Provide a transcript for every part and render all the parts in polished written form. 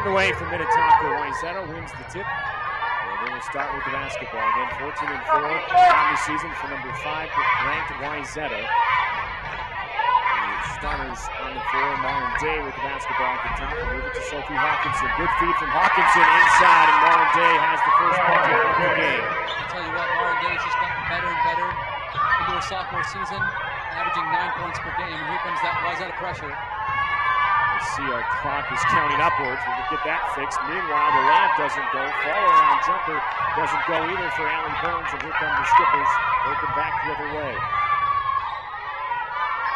away from Minnetonka. Wayzata wins the tip. And they will start with the basketball again. 14-4 on the season for number 5 ranked Wayzata. The starters on the floor. Lauren Day with the basketball at the top. And move it to Sophie Hawkinson. Good feed from Hawkinson inside, and Lauren Day has the first bucket of the game. I'll tell you what, Lauren Day has just gotten better and better into her sophomore season, averaging 9 points per game. And here comes that Wayzata pressure. I see our clock is counting upwards. We'll get that fixed. Meanwhile, the layup doesn't go. Follow-around jumper doesn't go either for Allie Burns. And here come the Skippers. Open back the other way.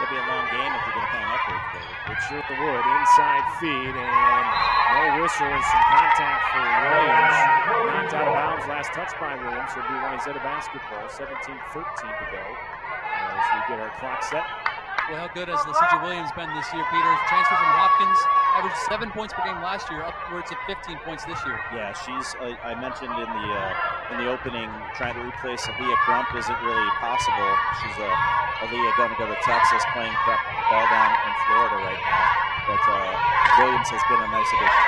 It'll be a long game if you're going to count upwards, David. It sure would. Inside feed, and no whistle and some contact for Williams. Knocked out of bounds. Last touch by Williams. It'll be Wayzata basketball. 17-13 to go as we get our clock set. Well, how good has LaCija Williams been this year, Peter? Transfer from Hopkins, averaged 7 points per game last year, upwards of 15 points this year. Yeah, she's. I mentioned in the opening, trying to replace Aaliyah Crump isn't really possible. She's Aaliyah going to go to Texas, playing prep ball down in Florida right now. But Williams has been a nice addition.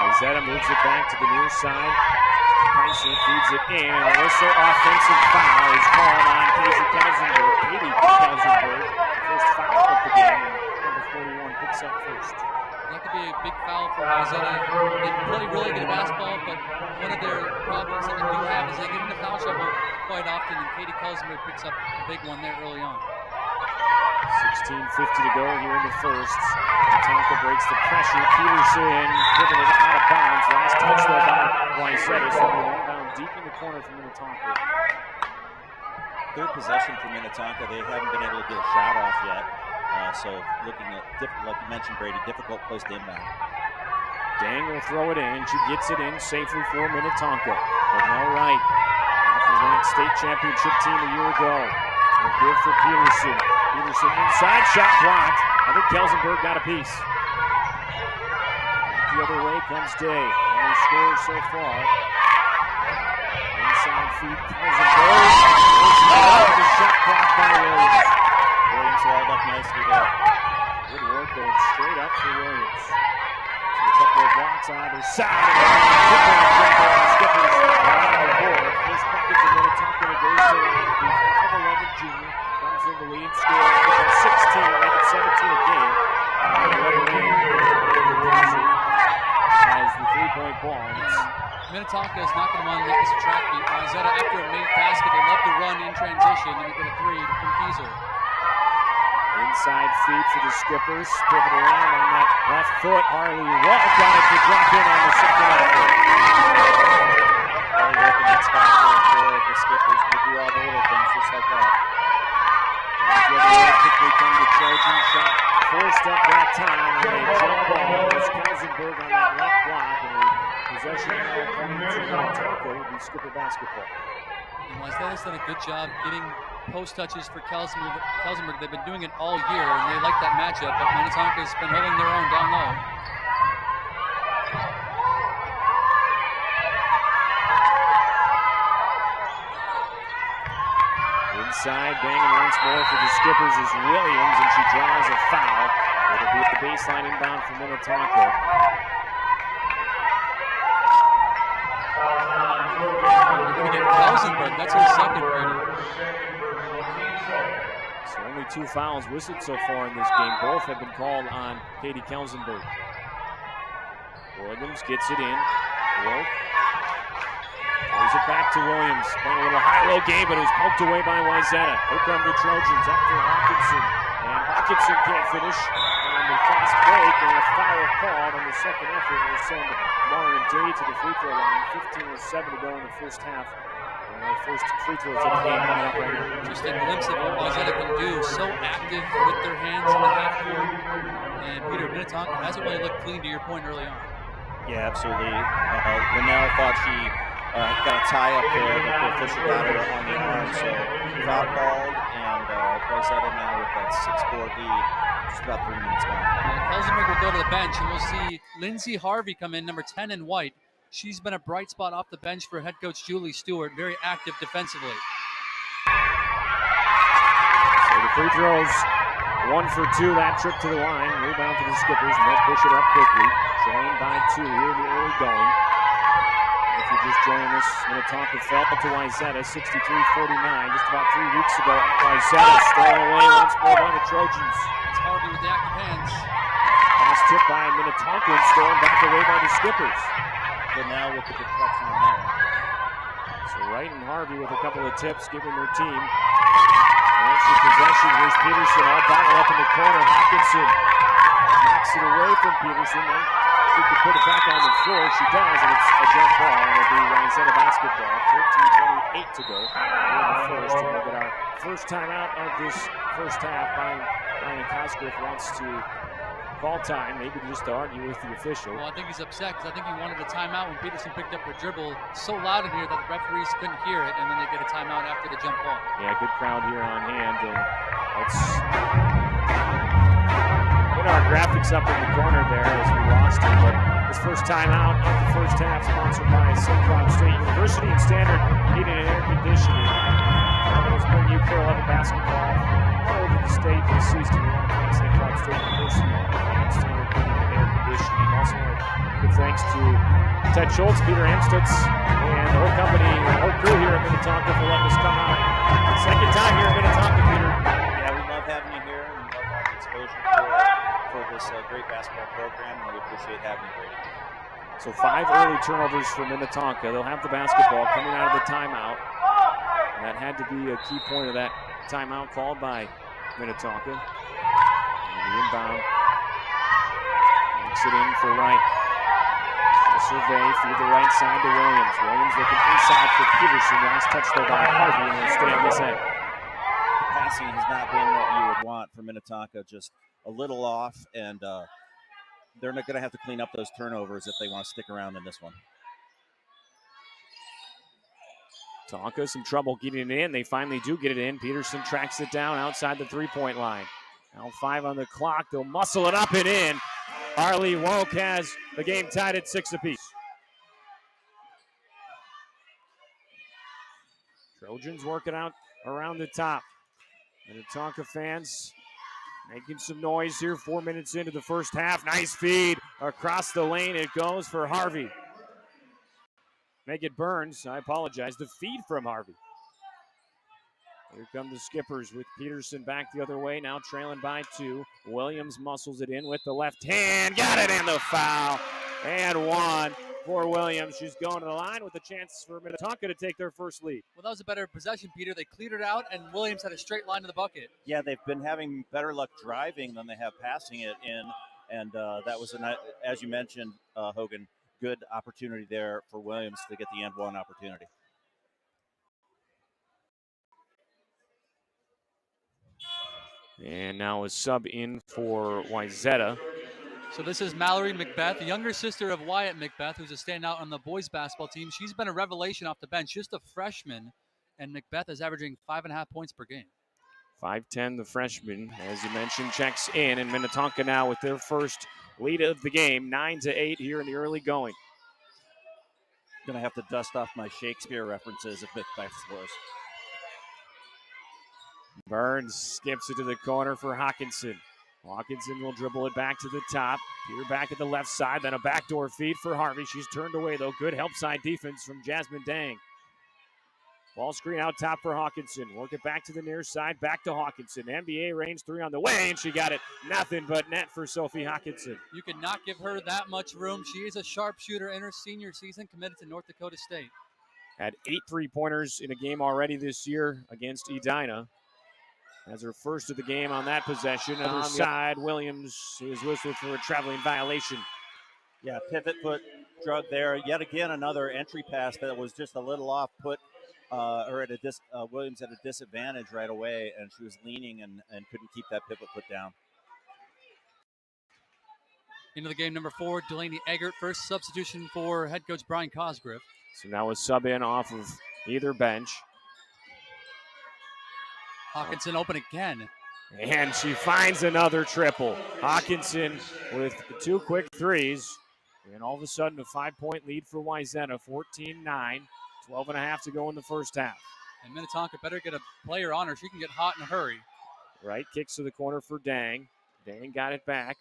Wayzata moves it back to the near side. Tyson feeds it in. A whistle, offensive foul is called on Katie Kelsenberg. The first foul of the game, and number 41 picks up first. That could be a big foul for Wayzata. They play really good basketball, but one of their problems that they do have is they get into foul trouble quite often, and Katie Kelsenberg picks up a big one there early on. 16:50 to go here in the first. Minnetonka breaks the pressure. Peterson driven it out of bounds. Last touch though by Wayzata, so we're inbound deep in the corner from Minnetonka. Third possession for Minnetonka. They haven't been able to get a shot off yet. So looking at, like you mentioned, Brady, difficult place to inbound. Dang will throw it in. She gets it in safely for Minnetonka. But no right. Off the ranked state championship team a year ago. We'll give for Peterson. Peterson inside, shot blocked. I think Kelsenberg got a piece. The other way comes Day. Only score so far. Inside feed, Kelsenberg. The shot blocked by Williams. Williams walled up nicely there. Good work going straight up for Williams. So a couple of blocks on either side. And the Skippers are on the board. First bucket for Minnetonka that goes to the 5'11 junior. Comes in the lead, scores within 16, make it 17 a game. On the other end, has the three-point ball. Minnetonka is not going to want to make this a track meet. Wayzata, after a made basket, they love to run in transition, and they get a three from Kieser. Inside feed for the Skippers. Pivot around on that left foot. Harley Walk got it to drop in on the second effort. Really working that spot for the Skippers. They do all the little things just like that. The other way quickly come the Trojan shot. Forced up that time, and a jump ball. There's Kelsenberg on that left block, and a possession now coming to Minnetonka will be Skipper basketball. And Wayzata's done a good job getting post touches for Kelsenberg. They've been doing it all year, and they like that matchup, but Minnetonka's been holding their own down low. Inside, banging once more for the Skippers is Williams, and she draws a foul. It'll be at the baseline inbound for Minnetonka. They're going to get Kelsenberg. That's her second, Brady. So only 2 fouls whistled so far in this game. Both have been called on Katie Kelsenberg. Williams gets it in. Woke. Throws it back to Williams. Playing a little high-low game, but it was poked away by Wayzata. Here come the Trojans up for Hawkinson. And Hawkinson can't finish on the fast break, and a foul called on the second effort will send Lauren Day to the free throw line. 15:07 to go in the first half. And our first free throws of the game coming up right now. Just a glimpse of what Wayzata can do. So active with their hands in the half court. And Peter, Minnetonka hasn't really looked clean, to your point early on. Yeah, absolutely. Linnell thought she got a tie up there, but the official got her on the arm, so foul called, and Wayzata now with that 6-4 lead, just about 3 minutes gone. Kelsenberg will go to the bench, and we'll see Lindsay Harvey come in, number 10 in white. She's been a bright spot off the bench for head coach Julie Stewart, very active defensively. So the free throws 1 for 2 that trip to the line. Rebound to the Skippers, and they'll push it up quickly. Trailing by 2 here in the early going. If you're just joining us, Minnetonka fell to Wayzata 63-49 just about 3 weeks ago at Wayzata. Stolen away once more by the Trojans. It's Harvey with the active hands. Pass tipped by Minnetonka and stolen back away by the Skippers. But now with the deflection on that one. So Wright and Harvey with a couple of tips giving their team extra possession. Here's Peterson all bottled up in the corner. Hawkinson knocks it away from Peterson. Then she could put it back on the floor. She does, and it's a jump ball. And it'll be Wayzata basketball. 13:28 to go in the first. And we'll get our first timeout of this first half. Brian Cosgrove wants to call time, maybe just to argue with the official. Well, I think he's upset because I think he wanted a timeout when Peterson picked up her dribble so loud in here that the referees couldn't hear it, and then they get a timeout after the jump ball. Yeah, good crowd here on hand, and let's put our graphics up in the corner there as we lost it. But this first timeout of the first half, sponsored by St. Cloud State University and Standard Heating and Air Conditioning. Let's bring you pro level basketball all over the state this season. We want to thank St. Cloud State University and Standard Heating and Air Conditioning. Also, good thanks to Ted Schultz, Peter Amstutz, and the whole company, the whole crew here at Minnetonka for letting us come out. Second time here at Minnetonka, Peter. Yeah, we love having you here, and we love all the exposure for this great basketball program, and we appreciate having you, Brady. So 5 early turnovers for Minnetonka. They'll have the basketball coming out of the timeout. And that had to be a key point of that timeout called by Minnetonka. And the inbound makes it in for Wright. Survey through the right side to Williams. Williams looking inside for Peterson. Last touch though by Harvey, and he'll stay on this end. The passing has not been what you would want for Minnetonka, just a little off, and they're not going to have to clean up those turnovers if they want to stick around in this one. Tonka, some trouble getting it in. They finally do get it in. Peterson tracks it down outside the three-point line. Now 5 on the clock. They'll muscle it up and in. Harley Woke has the game tied at 6 apiece. Trojans working out around the top. Minnetonka fans making some noise here. 4 minutes into the first half. Nice feed across the lane. It goes for Harvey. Megan Burns, I apologize, the feed from Harvey. Here come the Skippers with Peterson back the other way, now trailing by 2. Williams muscles it in with the left hand, got it, and the foul. And 1 for Williams. She's going to the line with a chance for Minnetonka to take their first lead. Well, that was a better possession, Peter. They cleared it out, and Williams had a straight line to the bucket. Yeah, they've been having better luck driving than they have passing it in, and that was, as you mentioned, Hogan, good opportunity there for Williams to get the end one opportunity. And now a sub in for Wayzata. So this is Mallory McBeth, the younger sister of Wyatt McBeth, who's a standout on the boys basketball team. She's been a revelation off the bench, just a freshman, and McBeth is averaging 5.5 points per game. 5'10", the freshman, as you mentioned, checks in, and Minnetonka now with their first lead of the game, 9-8 here in the early going. Gonna have to dust off my Shakespeare references if McBeth scores. Burns skips it to the corner for Hawkinson. Hawkinson will dribble it back to the top. Peter back at the left side, then a backdoor feed for Harvey. She's turned away, though. Good help side defense from Jasmine Dang. Ball screen out top for Hawkinson. Work it back to the near side, back to Hawkinson. NBA range 3 on the way, and she got it. Nothing but net for Sophie Hawkinson. You could not give her that much room. She is a sharpshooter in her senior season, committed to North Dakota State. Had 8 3-pointers in a game already this year against Edina. As her first of the game on that possession. On the side, Williams is whistled for a traveling violation. Yeah, pivot foot drug there. Yet again, another entry pass that was just a little off, put her at Williams at a disadvantage right away, and she was leaning and couldn't keep that pivot foot down. Into the game, number 4, Delaney Eggert, first substitution for head coach Brian Cosgrove. So now a sub in off of either bench. Hawkinson open again. And she finds another triple. Hawkinson with 2 quick threes. And all of a sudden a 5-point lead for Wayzata, 14-9. 12.5 to go in the first half. And Minnetonka better get a player on her. She can get hot in a hurry. Right kicks to the corner for Dang. Dang got it back.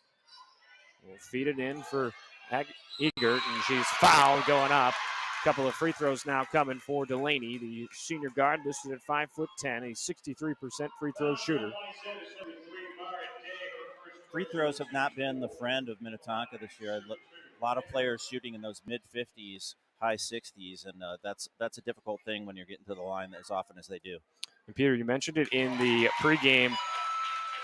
We'll feed it in for Egert, and she's fouled going up. A couple of free throws now coming for Delaney, the senior guard, listed at 5'10", a 63% free throw shooter. Free throws have not been the friend of Minnetonka this year. A lot of players shooting in those mid-50s, high 60s, and that's a difficult thing when you're getting to the line as often as they do. And Peter, you mentioned it in the pregame.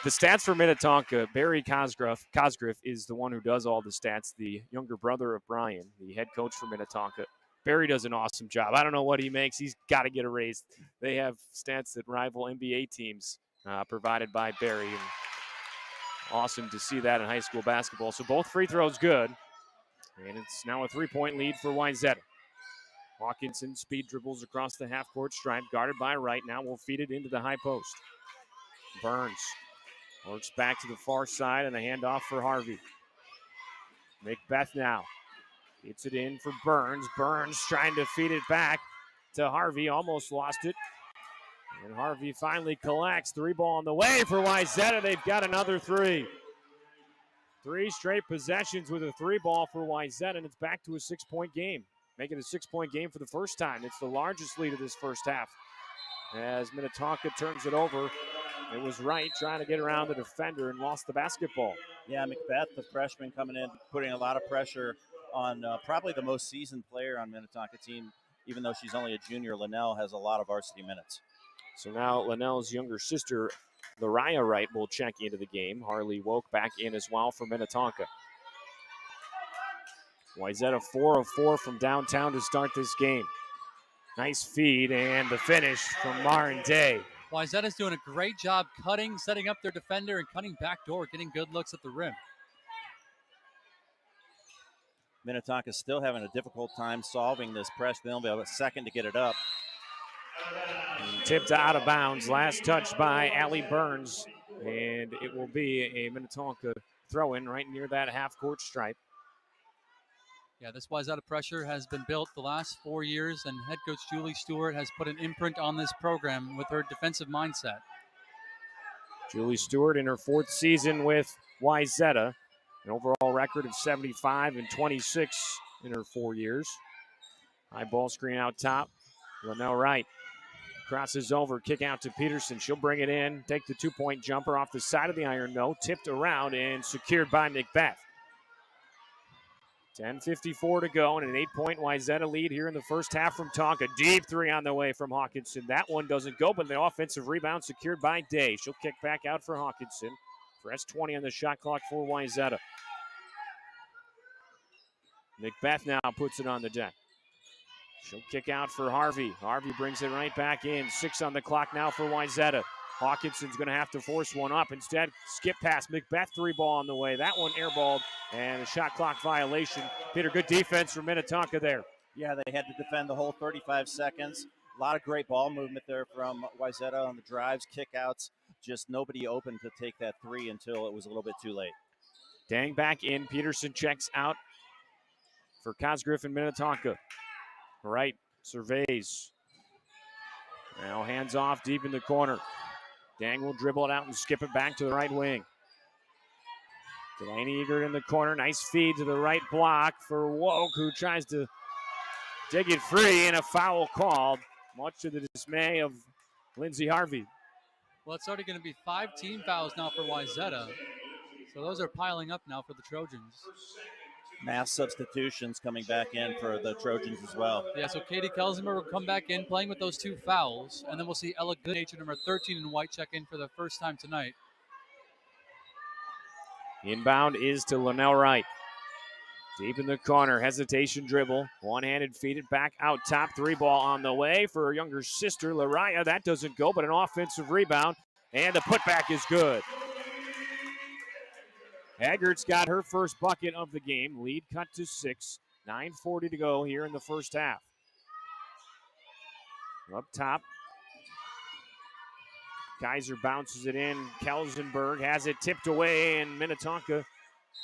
The stats for Minnetonka, Barry Cosgriff is the one who does all the stats, the younger brother of Brian, the head coach for Minnetonka. Barry does an awesome job. I don't know what he makes. He's got to get a raise. They have stats that rival NBA teams provided by Barry. And awesome to see that in high school basketball. So both free throws good. And it's now a three-point lead for Wayzata. Hawkinson speed dribbles across the half-court stripe, guarded by Wright. Now we'll feed it into the high post. Burns works back to the far side and a handoff for Harvey. Macbeth now gets it in for Burns. Burns trying to feed it back to Harvey. Almost lost it. And Harvey finally collects. Three ball on the way for Wayzata. They've got another three. 3 straight possessions with a three ball for Wayzata, and it's back to a 6-point game. Making a 6-point game for the first time. It's the largest lead of this first half. As Minnetonka turns it over, it was Wright trying to get around the defender and lost the basketball. Yeah, Macbeth, the freshman, coming in, putting a lot of pressure on probably the most seasoned player on Minnetonka team, even though she's only a junior. Linnell has a lot of varsity minutes. So now Linnell's younger sister, Lariah Wright, will check into the game. Harley Woke back in as well for Minnetonka. Wayzata 4 of 4 from downtown to start this game. Nice feed and the finish from Marin Day. Wayzata's doing a great job cutting, setting up their defender, and cutting backdoor, getting good looks at the rim. Minnetonka's still having a difficult time solving this press. They'll be able a second to get it up. And tipped out of bounds. Last touch by Allie Burns. And it will be a Minnetonka throw-in right near that half-court stripe. Yeah, this Wayzata pressure has been built the last 4 years, and head coach Julie Stewart has put an imprint on this program with her defensive mindset. Julie Stewart in her 4th season with Wayzata, an overall record of 75 and 26 in her 4 years. High ball screen out top. Linnell Wright crosses over, kick out to Peterson. She'll bring it in, take the 2-point jumper off the side of the iron. No, tipped around and secured by Macbeth. 10:54 to go and an 8-point Wayzata lead here in the first half from Tonka. Deep three on the way from Hawkinson. That one doesn't go, but the offensive rebound secured by Day. She'll kick back out for Hawkinson. Press 20 on the shot clock for Wayzata. Macbeth now puts it on the deck. She'll kick out for Harvey. Harvey brings it right back in. 6 on the clock now for Wayzata. Hawkinson's going to have to force one up. Instead, skip past Macbeth. 3-ball on the way. That one airballed and a shot clock violation. Peter, good defense from Minnetonka there. Yeah, they had to defend the whole 35 seconds. A lot of great ball movement there from Wayzata on the drives, kickouts. Just nobody open to take that three until it was a little bit too late. Dang back in. Peterson checks out for Cosgriff and Minnetonka. Wright surveys. Now hands off deep in the corner. Dang will dribble it out and skip it back to the right wing. Delaney Egert in the corner. Nice feed to the right block for Woke, who tries to dig it free, and a foul called, much to the dismay of Lindsay Harvey. Well, it's already going to be 5 team fouls now for Wayzata. So those are piling up now for the Trojans. Mass substitutions coming back in for the Trojans as well. Yeah, so Katie Kelsimer will come back in playing with those 2 fouls, and then we'll see Ella Goodnature, number 13 in white, check in for the first time tonight. Inbound is to Linnell Wright. Deep in the corner, hesitation dribble. One-handed feed it back out top. 3-ball on the way for her younger sister, Lariah. That doesn't go, but an offensive rebound, and the putback is good. Eggert's got her first bucket of the game. Lead cut to 6. 9:40 to go here in the first half. Up top. Kaiser bounces it in. Kelsenberg has it tipped away, and Minnetonka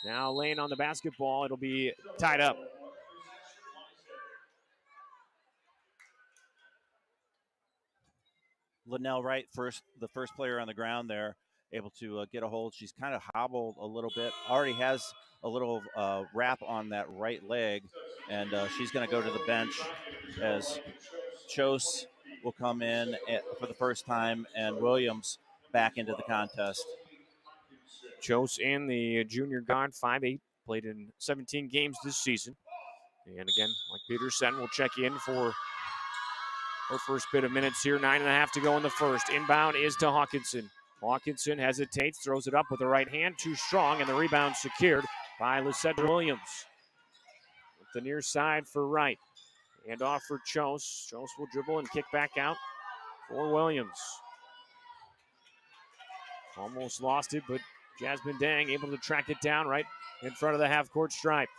now laying on the basketball. It'll be tied up. Linnell Wright, the first player on the ground there. able to get a hold. She's kind of hobbled a little bit. Already has a little wrap on that right leg, and she's going to go to the bench as Chose will come in for the first time, and Williams back into the contest. Chose and the junior guard, 5'8", played in 17 games this season. And again, like Peter said, we'll check in for her first bit of minutes here. 9.5 to go in the first. Inbound is to Hawkinson. Hawkinson hesitates, throws it up with the right hand, too strong, and the rebound secured by Lysandra Williams. With the near side for Wright. And off for Chose. Chose will dribble and kick back out for Williams. Almost lost it, but Jasmine Dang able to track it down right in front of the half-court stripe.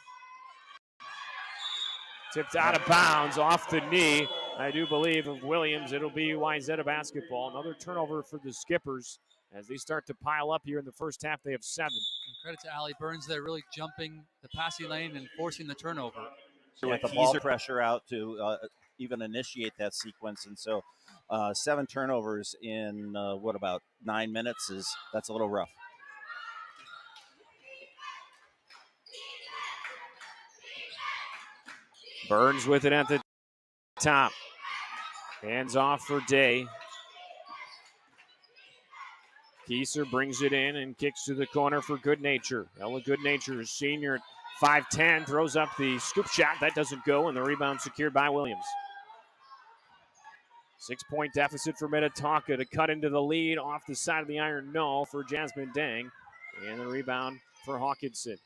Tipped out of bounds off the knee, I do believe, of Williams. It'll be Wayzata basketball. Another turnover for the Skippers as they start to pile up here in the first half. They have 7. And credit to Allie Burns there, really jumping the passing lane and forcing the turnover. With the ball pressure out to even initiate that sequence, and so 7 turnovers in about 9 minutes that's a little rough. Burns with it at the top. Hands off for Day. Kieser brings it in and kicks to the corner for Good Nature. Ella Good Nature, senior at 5'10", throws up the scoop shot. That doesn't go, and the rebound secured by Williams. 6-point deficit for Minnetonka to cut into the lead. Off the side of the iron, no, for Jasmine Dang. And the rebound for Hawkinson.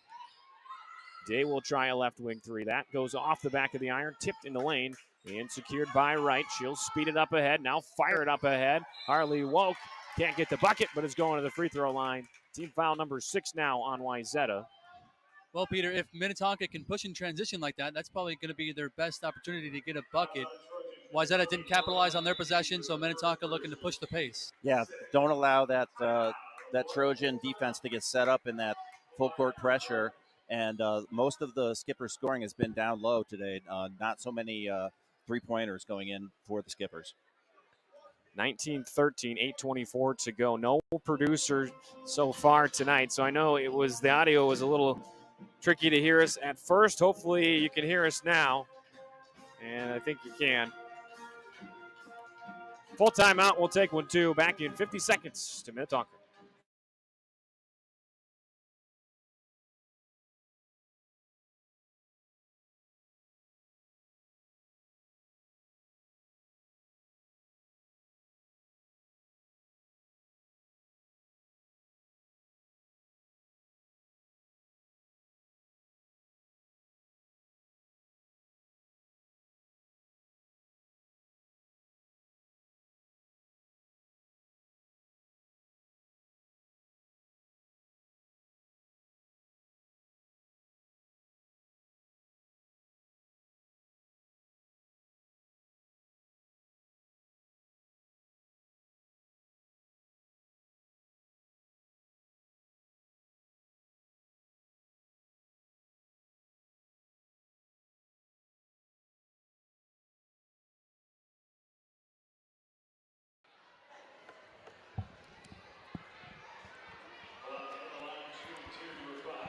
Day will try a left wing 3. That goes off the back of the iron, tipped in the lane, and secured by Wright. She'll speed it up ahead, now fire it up ahead. Harley Woke can't get the bucket, but is going to the free throw line. Team foul number 6 now on Wayzata. Well, Peter, if Minnetonka can push in transition like that, that's probably going to be their best opportunity to get a bucket. Wayzata didn't capitalize on their possession, so Minnetonka looking to push the pace. Yeah, don't allow that Trojan defense to get set up in that full court pressure. And most of the Skippers' scoring has been down low today. Not so many three-pointers going in for the Skippers. 19-13, 8:24 to go. No producer so far tonight, so I know the audio was a little tricky to hear us at first. Hopefully you can hear us now, and I think you can. Full timeout, we'll take one too. Back in 50 seconds to Minnetonka.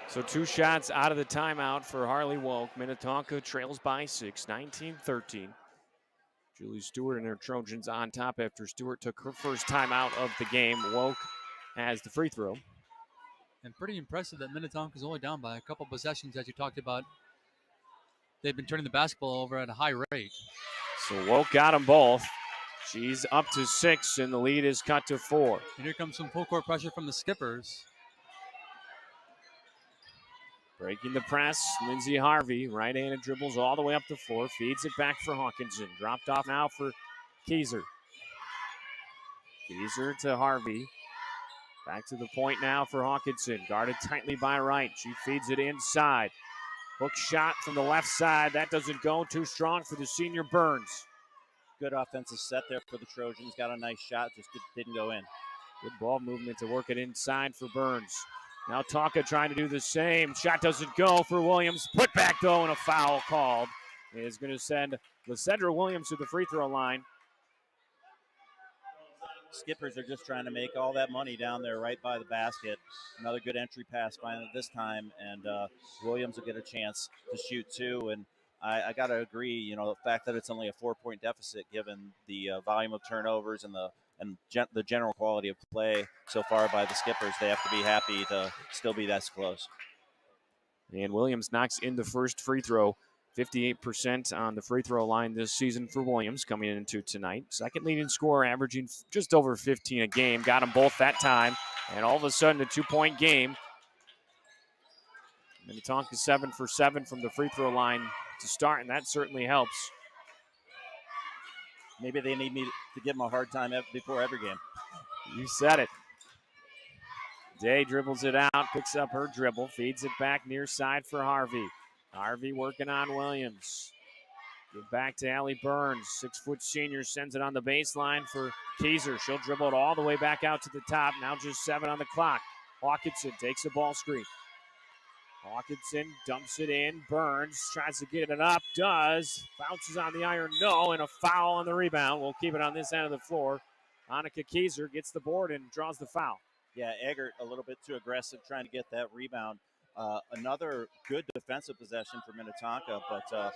So 2 shots out of the timeout for Harley Woke. Minnetonka trails by 6, 19-13. Julie Stewart and her Trojans on top after Stewart took her first timeout of the game. Woke has the free throw. And pretty impressive that Minnetonka's only down by a couple possessions, as you talked about. They've been turning the basketball over at a high rate. So Woke got them both. She's up to 6, and the lead is cut to 4. And here comes some full court pressure from the Skippers. Breaking the press, Lindsay Harvey, right-handed dribbles all the way up to 4, feeds it back for Hawkinson. Dropped off now for Kieser. Kieser to Harvey. Back to the point now for Hawkinson. Guarded tightly by Wright. She feeds it inside. Hook shot from the left side. That doesn't go. Too strong for the senior Burns. Good offensive set there for the Trojans. Got a nice shot, just didn't go in. Good ball movement to work it inside for Burns. Now Tonka trying to do the same. Shot doesn't go for Williams. Put back though, and a foul called. Is going to send Lysandra Williams to the free throw line. Skippers are just trying to make all that money down there right by the basket. Another good entry pass finally this time, and Williams will get a chance to shoot too. And I got to agree, you know, the fact that it's only a 4-point deficit, given the volume of turnovers and the general quality of play so far by the Skippers, they have to be happy to still be that close. And Williams knocks in the first free throw. 58% on the free throw line this season for Williams coming into tonight. Second leading scorer, averaging just over 15 a game. Got them both that time. And all of a sudden, a 2-point game. Minnetonka 7 for 7 from the free throw line to start, and that certainly helps. Maybe they need me to give them a hard time before every game. You said it. Day dribbles it out, picks up her dribble, feeds it back near side for Harvey. Harvey working on Williams. Give back to Allie Burns. 6-foot senior sends it on the baseline for Kaiser. She'll dribble it all the way back out to the top. Now just 7 on the clock. Hawkinson takes a ball screen. Hawkinson dumps it in. Burns tries to get it up. Does. Bounces on the iron. No. And a foul on the rebound. We'll keep it on this end of the floor. Annika Kaiser gets the board and draws the foul. Yeah, Eggert a little bit too aggressive trying to get that rebound. Another good defensive possession for Minnetonka, but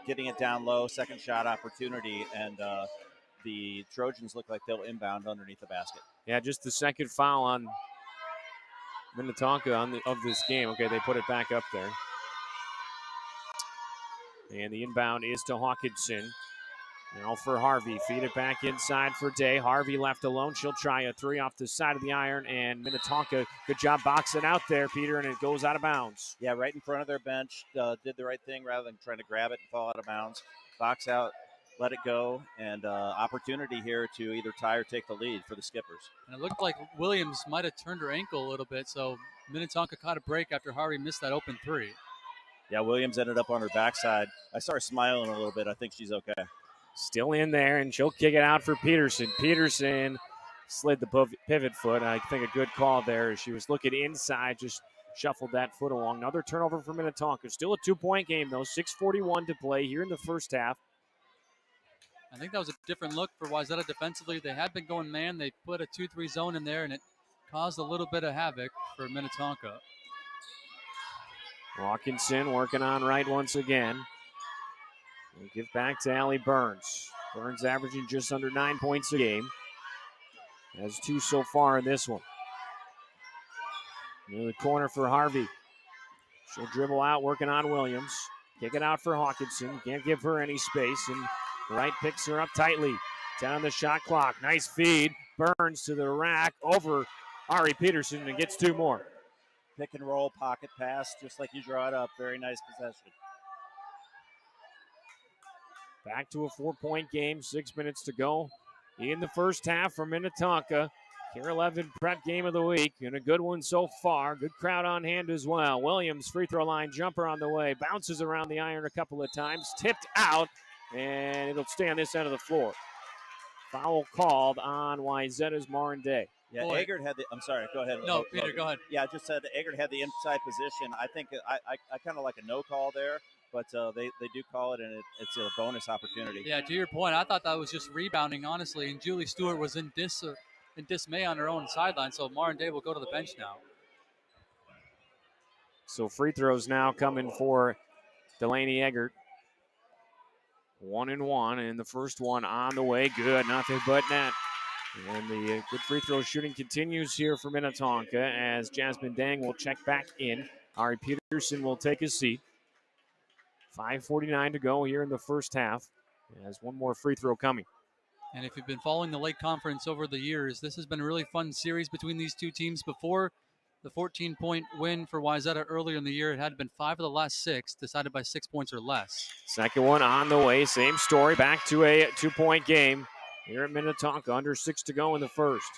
getting it down low, second shot opportunity, and the Trojans look like they'll inbound underneath the basket. Yeah, just the second foul on Minnetonka of this game. Okay, they put it back up there. And the inbound is to Hawkinson. Now for Harvey. Feed it back inside for Day. Harvey left alone. She'll try a 3 off the side of the iron. And Minnetonka, good job boxing out there, Peter, and it goes out of bounds. Yeah, right in front of their bench. Did the right thing rather than trying to grab it and fall out of bounds. Box out, let it go, and opportunity here to either tie or take the lead for the Skippers. And it looked like Williams might have turned her ankle a little bit, so Minnetonka caught a break after Harvey missed that open 3. Yeah, Williams ended up on her backside. I saw her smiling a little bit. I think she's okay. Still in there, and she'll kick it out for Peterson. Peterson slid the pivot foot. I think a good call there. She was looking inside, just shuffled that foot along. Another turnover for Minnetonka. Still a 2-point game, though. 6:41 to play here in the first half. I think that was a different look for Wayzata defensively. They had been going man. They put a 2-3 zone in there, and it caused a little bit of havoc for Minnetonka. Hawkinson working on right once again. We'll give back to Allie Burns. Burns averaging just under 9 points a game. Has 2 so far in this one. Near the corner for Harvey. She'll dribble out, working on Williams. Kick it out for Hawkinson. Can't give her any space, and Wright picks her up tightly. 10 on the shot clock. Nice feed. Burns to the rack over Ari Peterson and gets 2 more. Pick and roll, pocket pass, just like you draw it up. Very nice possession. Back to a 4-point game, 6 minutes to go in the first half for Minnetonka. Care 11 prep game of the week, and a good one so far. Good crowd on hand as well. Williams, free throw line jumper on the way. Bounces around the iron a couple of times. Tipped out, and it'll stay on this end of the floor. Foul called on Wayzata's Marin Day. Yeah, Eggert had the. I'm sorry. Go ahead. No, Peter, go ahead. Yeah, I just said Eggert had the inside position. I think I kind of like a no call there, but they do call it, and it's a bonus opportunity. Yeah, to your point, I thought that was just rebounding, honestly, and Julie Stewart was in dismay on her own sideline, so Marin Day will go to the bench now. So free throws now coming for Delaney Eggert. 1 and 1, and the first one on the way. Good, nothing but net. And the good free throw shooting continues here for Minnetonka as Jasmine Dang will check back in. Ari Peterson will take his seat. 5:49 to go here in the first half. Has one more free throw coming. And if you've been following the Lake Conference over the years, this has been a really fun series between these two teams. Before the 14-point win for Wayzata earlier in the year, it had been 5 of the last 6, decided by 6 points or less. Second one on the way. Same story. Back to a 2-point game here at Minnetonka. Under 6 to go in the first.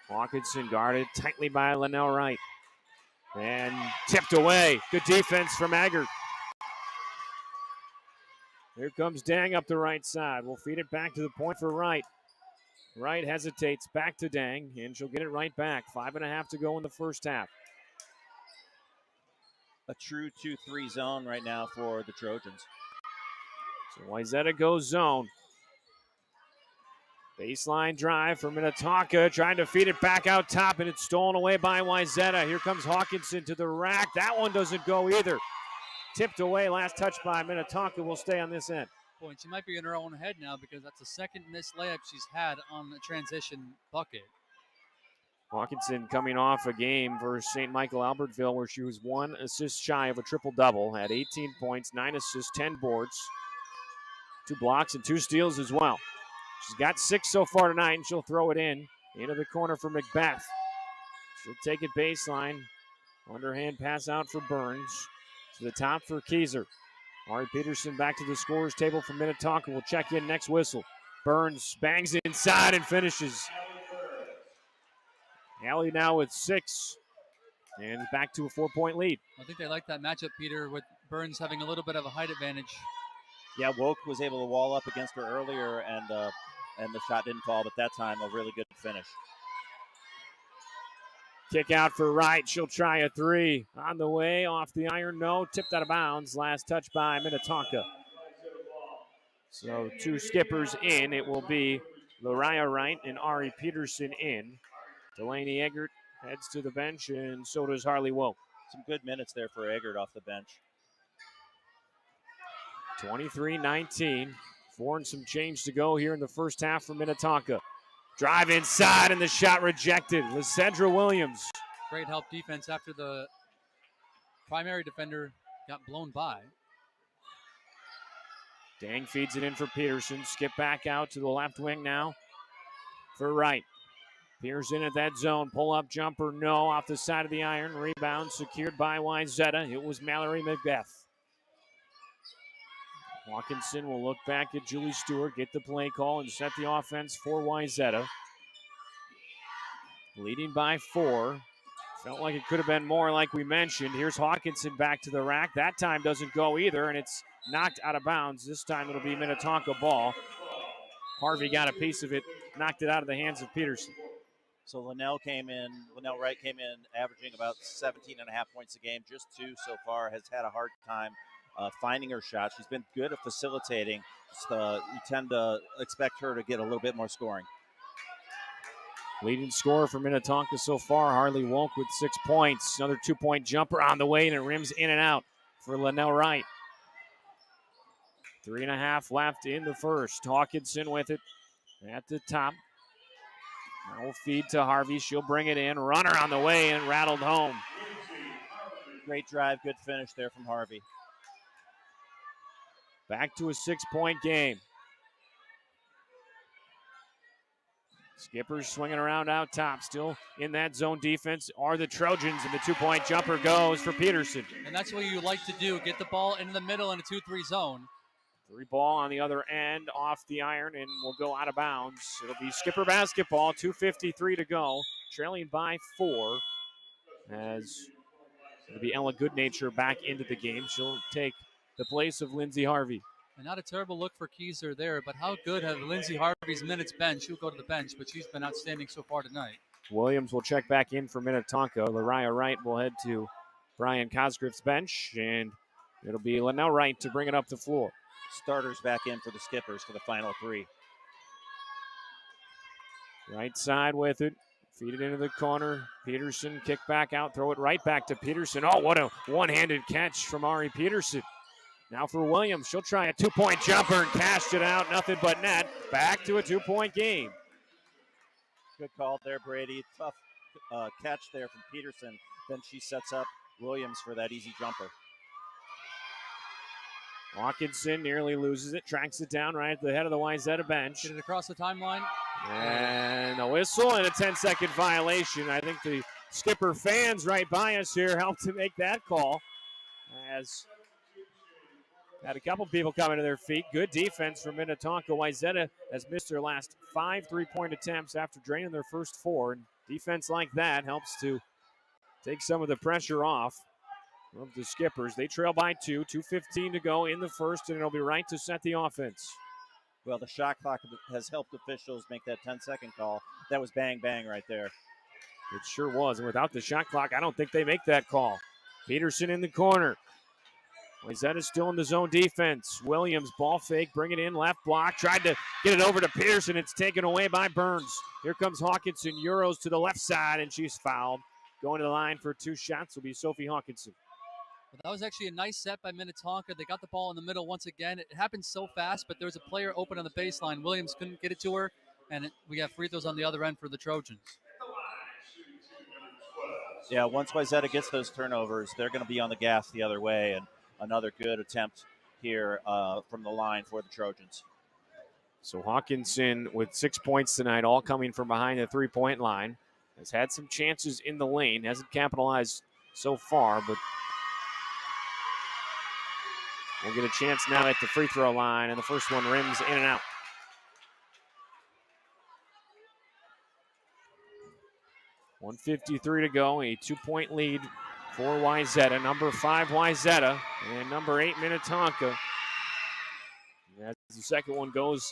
Hawkinson guarded tightly by Linnell Wright. And tipped away. Good defense from Eggert. Here comes Dang up the right side. We'll feed it back to the point for Wright. Wright hesitates, back to Dang, and she'll get it right back. 5.5 to go in the first half. A true 2-3 zone right now for the Trojans. So Wayzata goes zone. Baseline drive for Minnetonka, trying to feed it back out top, and it's stolen away by Wayzata. Here comes Hawkinson to the rack. That one doesn't go either. Tipped away, last touch by Minnetonka will stay on this end. Boy, she might be in her own head now because that's the second missed layup she's had on the transition bucket. Hawkinson coming off a game versus St. Michael Albertville where she was 1 assist shy of a triple-double, had 18 points, 9 assists, 10 boards, 2 blocks, and 2 steals as well. She's got 6 so far tonight, and she'll throw it in into the corner for Macbeth. She'll take it baseline. Underhand pass out for Burns. To the top for Keyser. Ari Peterson back to the scorer's table for Minnetonka. We'll check in next whistle. Burns bangs it inside and finishes. Alley now with 6. And back to a 4-point lead. I think they like that matchup, Peter, with Burns having a little bit of a height advantage. Yeah, Woke was able to wall up against her earlier, and the shot didn't fall, but that time a really good finish. Kick out for Wright. She'll try a 3. On the way, off the iron, no. Tipped out of bounds. Last touch by Minnetonka. So 2 skippers in. It will be Lariah Wright and Ari Peterson in. Delaney Eggert heads to the bench, and so does Harley Woke. Some good minutes there for Eggert off the bench. 23-19. 4 and some change to go here in the first half for Minnetonka. Drive inside, and the shot rejected. Lysandra Williams. Great help defense after the primary defender got blown by. Dang feeds it in for Peterson. Skip back out to the left wing now for Wright. Pearson at that zone. Pull-up jumper, no. Off the side of the iron. Rebound secured by Wayzata. It was Mallory Macbeth. Hawkinson will look back at Julie Stewart, get the play call, and set the offense for Wayzata. Leading by 4. Felt like it could have been more, like we mentioned. Here's Hawkinson back to the rack. That time doesn't go either, and it's knocked out of bounds. This time it'll be Minnetonka ball. Harvey got a piece of it, knocked it out of the hands of Peterson. So Linnell Wright came in averaging about 17 and a half points a game, just 2 so far, has had a hard time finding her shot. She's been good at facilitating. You tend to expect her to get a little bit more scoring. Leading scorer for Minnetonka so far, Harley Woke with 6 points. Another 2-point jumper on the way, and it rims in and out for Linnell Wright. 3.5 left in the first. Hawkinson with it at the top. Now we'll feed to Harvey. She'll bring it in. Runner on the way and rattled home. Great drive, good finish there from Harvey. Back to a 6-point game. Skippers swinging around out top. Still in that zone defense are the Trojans, and the 2-point jumper goes for Peterson. And that's what you like to do. Get the ball into the middle in a 2-3 zone. 3 ball on the other end, off the iron, and will go out of bounds. It'll be Skipper basketball, 2:53 to go, trailing by 4. As it'll be Ella Goodnature back into the game. She'll take the place of Lindsay Harvey. And not a terrible look for Keyser there, but how good have Lindsay Harvey's minutes been? She'll go to the bench, but she's been outstanding so far tonight. Williams will check back in for Minnetonka. Lariah Wright will head to Brian Cosgriff's bench, and it'll be Linnell Wright to bring it up the floor. Starters back in for the Skippers for the final 3. Right side with it. Feed it into the corner. Peterson kick back out. Throw it right back to Peterson. Oh, what a one-handed catch from Ari Peterson. Now for Williams. She'll try a 2-point jumper and cashed it out. Nothing but net. Back to a 2-point game. Good call there, Brady. Tough catch there from Peterson. Then she sets up Williams for that easy jumper. Hawkinson nearly loses it. Tracks it down right at the head of the Wayzata bench. Get it across the timeline. And a whistle and a 10-second violation. I think the Skipper fans right by us here helped to make that call. As had a couple people coming to their feet. Good defense from Minnetonka. Wayzata has missed their last 5 3-point attempts after draining their first 4. And defense like that helps to take some of the pressure off of the Skippers. They trail by 2. 2:15 to go in the first, and it'll be right to set the offense. Well, the shot clock has helped officials make that 10-second call. That was bang, bang right there. It sure was. And without the shot clock, I don't think they make that call. Peterson in the corner. Wayzata still in the zone defense. Williams, ball fake, bring it in, left block. Tried to get it over to Peterson. It's taken away by Burns. Here comes Hawkinson. Euros to the left side, and she's fouled. Going to the line for 2 shots will be Sophie Hawkinson. Well, that was actually a nice set by Minnetonka. They got the ball in the middle once again. It happened so fast, but there was a player open on the baseline. Williams couldn't get it to her, and we got free throws on the other end for the Trojans. Yeah, once Wayzata gets those turnovers, they're going to be on the gas the other way, and another good attempt here from the line for the Trojans. So Hawkinson with 6 points tonight, all coming from behind the three-point line. Has had some chances in the lane, hasn't capitalized so far, but we'll get a chance now at the free throw line, and the first one rims in and out. .153 to go, a 2-point lead for Wayzata. Number 5 Wayzata and number 8 Minnetonka. As the second one goes,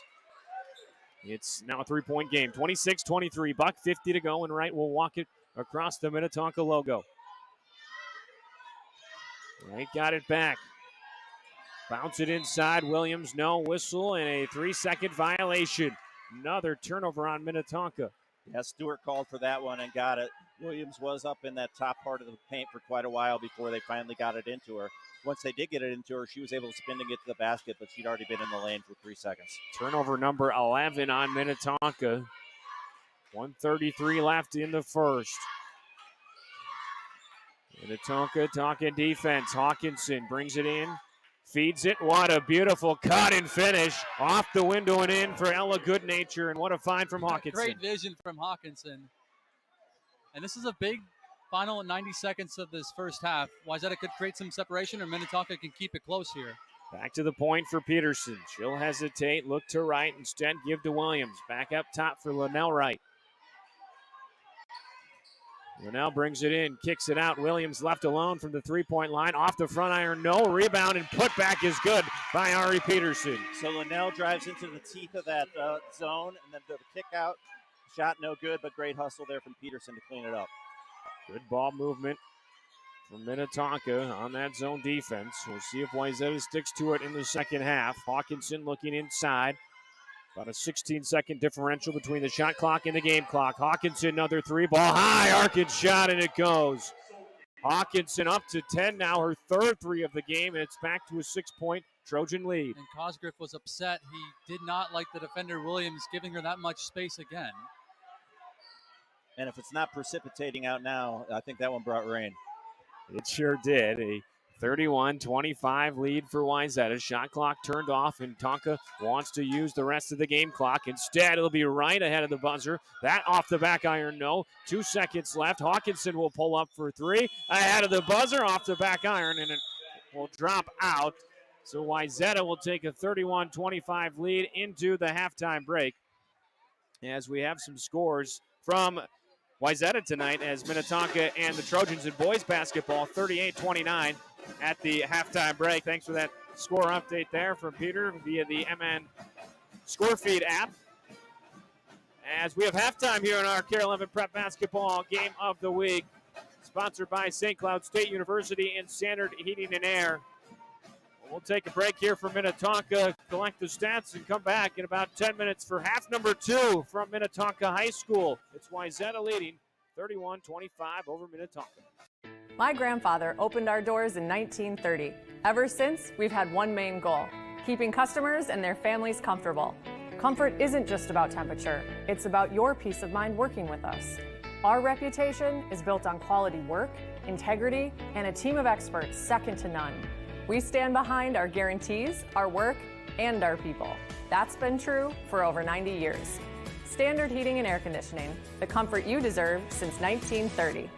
it's now a 3-point game. 26-23, $1.50 to go, and Wright will walk it across the Minnetonka logo. Wright got it back. Bounce it inside. Williams, no whistle, and a 3-second violation. Another turnover on Minnetonka. Yeah, Stewart called for that one and got it. Williams was up in that top part of the paint for quite a while before they finally got it into her. Once they did get it into her, she was able to spin to get to the basket, but she'd already been in the lane for 3 seconds. Turnover number 11 on Minnetonka. 1:33 left in the first. Minnetonka talking defense. Hawkinson brings it in. Feeds it. What a beautiful cut and finish. Off the window and in for Ella Goodnature. And what a find from Hawkinson. Great vision from Hawkinson. And this is a big final 90 seconds of this first half. Wayzata could create some separation, or Minnetonka can keep it close here. Back to the point for Peterson. She'll hesitate. Look to right. Instead, give to Williams. Back up top for Linnell Wright. Linnell brings it in, kicks it out. Williams left alone from the three-point line. Off the front iron, no. Rebound and put back is good by Ari Peterson. So Linnell drives into the teeth of that zone, and then the kick out. Shot no good, but great hustle there from Peterson to clean it up. Good ball movement from Minnetonka on that zone defense. We'll see if Wayzata sticks to it in the second half. Hawkinson looking inside. About a 16-second differential between the shot clock and the game clock. Hawkinson, another three, ball high, arcing shot, and it goes. Hawkinson up to 10 now, her third three of the game, and it's back to a 6-point Trojan lead. And Cosgriff was upset. He did not like the defender Williams giving her that much space again. And if it's not precipitating out now, I think that one brought rain. It sure did. A 31-25 lead for Wayzata. Shot clock turned off, and Tonka wants to use the rest of the game clock. Instead, it'll be right ahead of the buzzer. That off the back iron, no. 2 seconds left. Hawkinson will pull up for three. Ahead of the buzzer, off the back iron, and it will drop out. So Wayzata will take a 31-25 lead into the halftime break. As we have some scores from Wayzata tonight, as Minnetonka and the Trojans in boys basketball, 38-29 at the halftime break. Thanks for that score update there from Peter via the MN Score Feed app. As we have halftime here in our Care 11 Prep Basketball Game of the Week, sponsored by St. Cloud State University and Standard Heating and Air. We'll take a break here from Minnetonka, collect the stats, and come back in about 10 minutes for half number 2 from Minnetonka High School. It's Wayzata leading 31-25 over Minnetonka. My grandfather opened our doors in 1930. Ever since, we've had one main goal: keeping customers and their families comfortable. Comfort isn't just about temperature, it's about your peace of mind working with us. Our reputation is built on quality work, integrity, and a team of experts second to none. We stand behind our guarantees, our work, and our people. That's been true for over 90 years. Standard Heating and Air Conditioning, the comfort you deserve since 1930.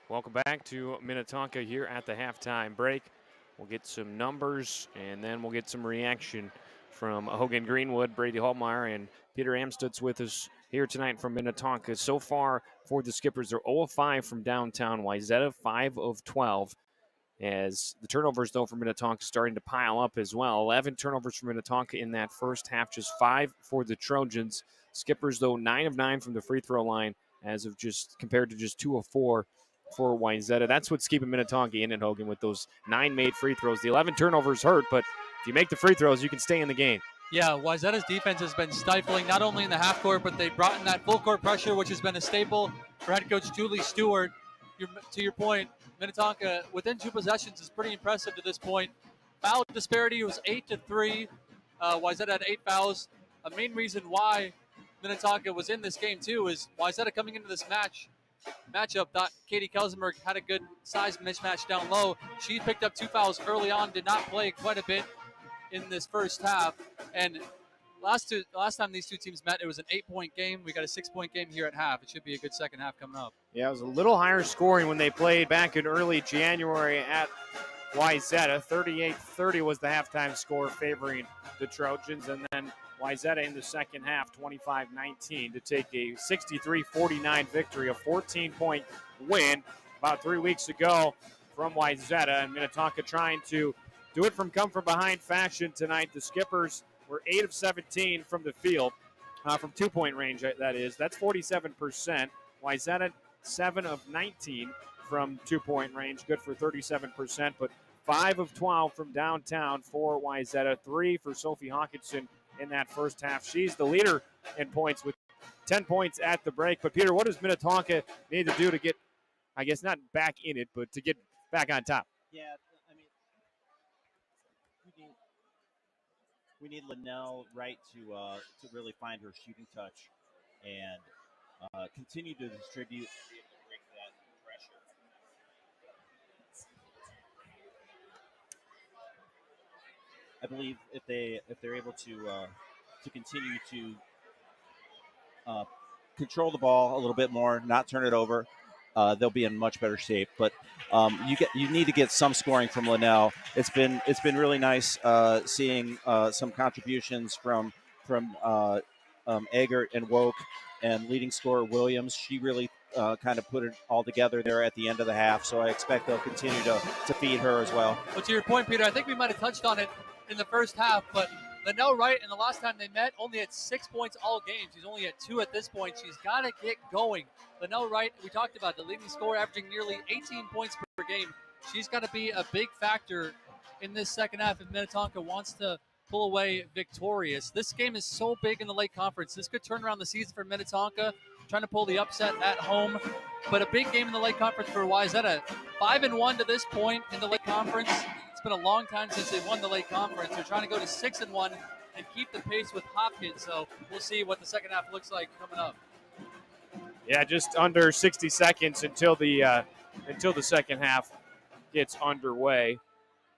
Welcome back to Minnetonka here at the halftime break. We'll get some numbers and then we'll get some reaction from Hogan Greenwood, Brady Holtmeyer, and Peter Amstutz with us here tonight from Minnetonka. So far for the Skippers, they're 0 of 5 from downtown. Wayzata 5 of 12. As the turnovers, though, for Minnetonka starting to pile up as well. 11 turnovers for Minnetonka in that first half, just 5 for the Trojans. Skippers, though, 9 of 9 from the free throw line as of just compared to just 2 of 4 for Wayzata. That's what's keeping Minnetonka in it, Hogan, with those 9 made free throws. The 11 turnovers hurt, but if you make the free throws, you can stay in the game. Yeah, Wayzata's defense has been stifling, not only in the half court, but they brought in that full court pressure, which has been a staple for head coach Julie Stewart. To your point, Minnetonka within 2 possessions is pretty impressive to this point. Foul disparity was 8-3. Wayzata had 8 fouls. A main reason why Minnetonka was in this game too is Wayzata coming into this matchup thought Katie Kelsenberg had a good size mismatch down low. She picked up 2 fouls early on, did not play quite a bit in this first half. And last time these two teams met, it was an 8-point game. We got a 6-point game here at half. It should be a good second half coming up. Yeah, it was a little higher scoring when they played back in early January at Wayzata. 38-30 was the halftime score favoring the Trojans. And then Wayzata in the second half, 25-19 to take a 63-49 victory, a 14-point win about 3 weeks ago from Wayzata. And Minnetonka trying to do it from come from behind fashion tonight. The Skippers were 8 of 17 from the field, from 2-point range, that is. That's 47%. Wayzata 7 of 19 from 2-point range, good for 37%, but 5 of 12 from downtown for Wayzata, 3 for Sophie Hawkinson in that first half. She's the leader in points with 10 points at the break. But, Peter, what does Minnetonka need to do to get, I guess not back in it, but to get back on top? Yeah, I mean, we need Linnell Wright to really find her shooting touch and continue to distribute. Break that pressure. I believe if they're able to continue to control the ball a little bit more, not turn it over, they'll be in much better shape. But you need to get some scoring from Linnell. It's been really nice seeing some contributions from Eggert and Woke and leading scorer Williams. She really kind of put it all together there at the end of the half. So I expect they'll continue to feed her as well. But to your point, Peter, I think we might have touched on it in the first half, but Linnell Wright, in the last time they met, only had 6 points all game. She's only at 2 at this point. She's got to get going. Linnell Wright, we talked about, the leading scorer, averaging nearly 18 points per game. She's got to be a big factor in this second half if Minnetonka wants to pull away victorious. This game is so big in the Lake Conference. This could turn around the season for Minnetonka, trying to pull the upset at home. But a big game in the Lake Conference for Wayzata. 5-1 to this point in the Lake Conference. It's been a long time since they won the Lake Conference. They're trying to go to 6-1 and keep the pace with Hopkins. So we'll see what the second half looks like coming up. Yeah, just under 60 seconds until the second half gets underway.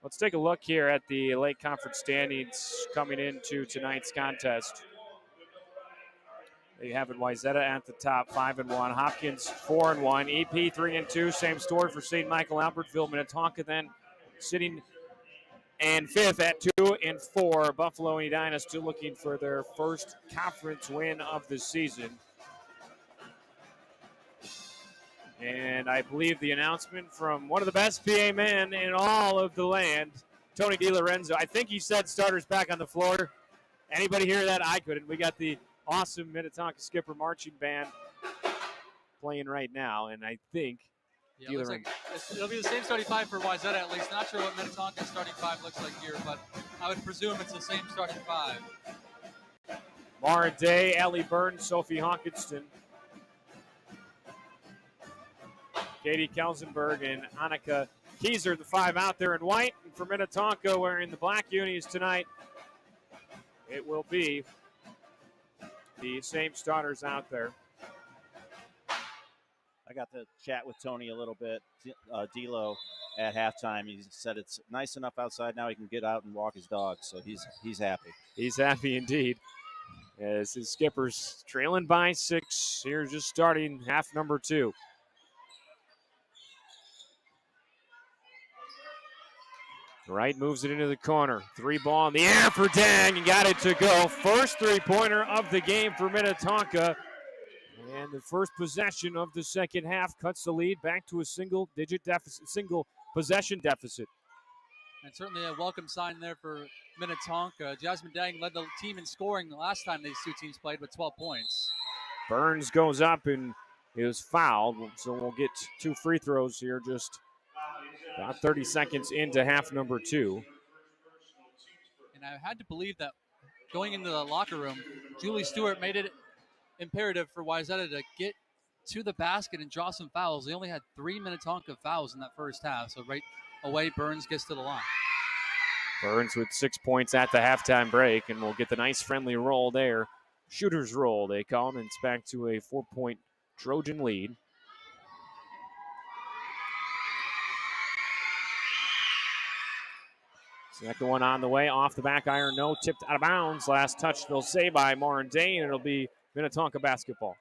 Let's take a look here at the Lake Conference standings coming into tonight's contest. They have it Wayzata at the top, 5-1. Hopkins 4-1. EP 3-2. Same story for St. Michael, Albertville, Minnetonka. Then sitting and fifth at 2-4. Buffalo and Edina still looking for their first conference win of the season. And I believe the announcement from one of the best PA men in all of the land, Tony DiLorenzo. I think he said starters back on the floor. Anybody hear that? I couldn't. We got the awesome Minnetonka Skipper Marching Band playing right now, and I think it looks like it'll be the same starting five for Wayzata at least. Not sure what Minnetonka's starting five looks like here, but I would presume it's the same starting five. Mara Day, Allie Burns, Sophie Hawkinston, Katie Kelsenberg, and Annika Kieser, the five out there in white. And for Minnetonka, wearing the black unis tonight, it will be the same starters out there. I got to chat with Tony a little bit, D'Lo, at halftime. He said it's nice enough outside now he can get out and walk his dog, so he's happy. He's happy indeed. As his Skippers trailing by 6. Here's just starting half number 2. Wright moves it into the corner. 3-ball in the air for Dang and got it to go. First three-pointer of the game for Minnetonka. And the first possession of the second half cuts the lead back to a single possession deficit. And certainly a welcome sign there for Minnetonka. Jasmine Dang led the team in scoring the last time these two teams played with 12 points. Burns goes up and is fouled, so we'll get 2 free throws here just about 30 seconds into half number 2. And I had to believe that going into the locker room, Julie Stewart made it imperative for Wayzata to get to the basket and draw some fouls. They only had 3 Minnetonka fouls in that first half, so right away Burns gets to the line. Burns with 6 points at the halftime break, and we'll get the nice friendly roll there. Shooter's roll, they call it, and it's back to a 4-point Trojan lead. Second one on the way, off the back iron, no, tipped out of bounds. Last touch, they'll say, by Marin Dane, and it'll be Minnetonka basketball.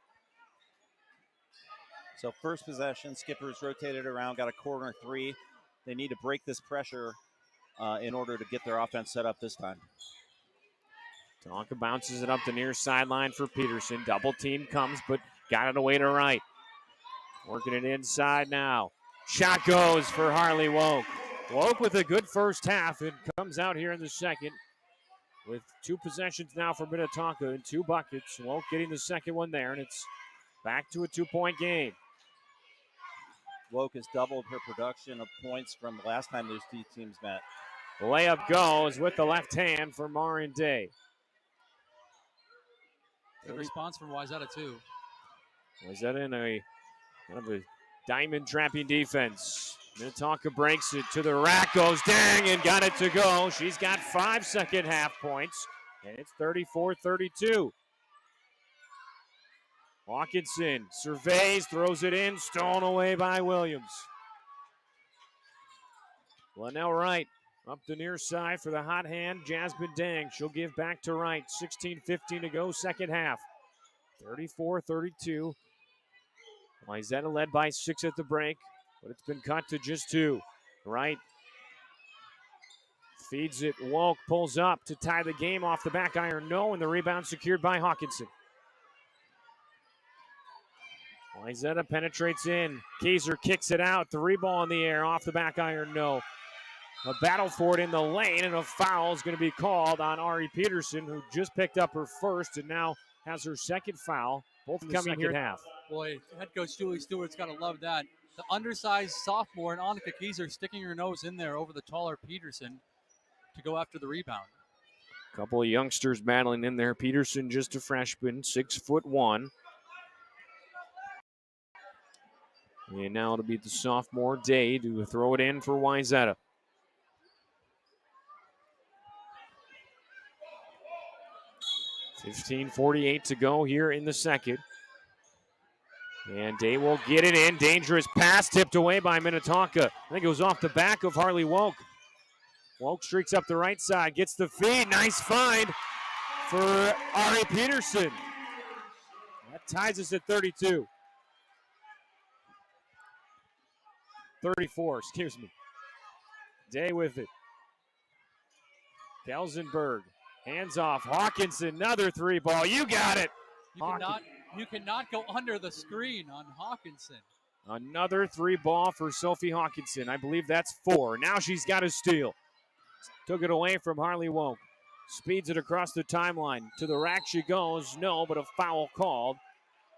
So first possession, Skippers rotated around, got a corner 3. They need to break this pressure in order to get their offense set up this time. Tonka bounces it up the near sideline for Peterson. Double team comes, but got it away to Wright. Working it inside now. Shot goes for Harley Woke. Woke with a good first half and comes out here in the second with 2 possessions now for Minnetonka and 2 buckets. Woke getting the second one there, and it's back to a 2-point game. Woke has doubled her production of points from the last time those two teams met. The layup goes with the left hand for Marin Day. Good response from Wayzata too. Wayzata in a kind of a diamond trapping defense. Minnetonka breaks it to the rack, goes Dang and got it to go. She's got 5 second half points, and it's 34-32. Hawkinson surveys, throws it in, stolen away by Williams. Linnell Wright up the near side for the hot hand, Jasmine Dang. She'll give back to Wright. 16:15 to go, second half. 34-32. Wayzata led by 6 at the break, but it's been cut to just 2. Wright feeds it. Woke pulls up to tie the game off the back iron. No, and the rebound secured by Hawkinson. Wayzata penetrates in. Kaiser kicks it out. 3-ball in the air off the back iron. No. A battle for it in the lane, and a foul is going to be called on Ari Peterson, who just picked up her first and now has her second foul. Both coming here in half. Boy, head coach Julie Stewart's got to love that. The undersized sophomore and Annika Kaiser sticking her nose in there over the taller Peterson to go after the rebound. A couple of youngsters battling in there. Peterson just a freshman, 6'1". And now it'll be the sophomore Day to throw it in for Wayzata. $15:48 to go here in the second. And Day will get it in. Dangerous pass tipped away by Minnetonka. I think it was off the back of Harley Woke. Woke streaks up the right side, gets the feed. Nice find for Ari Peterson. That ties us at 32. 34, excuse me. Day with it. Kelsenberg, hands off. Hawkinson, another 3-ball. You got it. You cannot go under the screen on Hawkinson. Another 3-ball for Sophie Hawkinson. I believe that's 4. Now she's got a steal. Took it away from Harley Woke. Speeds it across the timeline. To the rack she goes. No, but a foul called.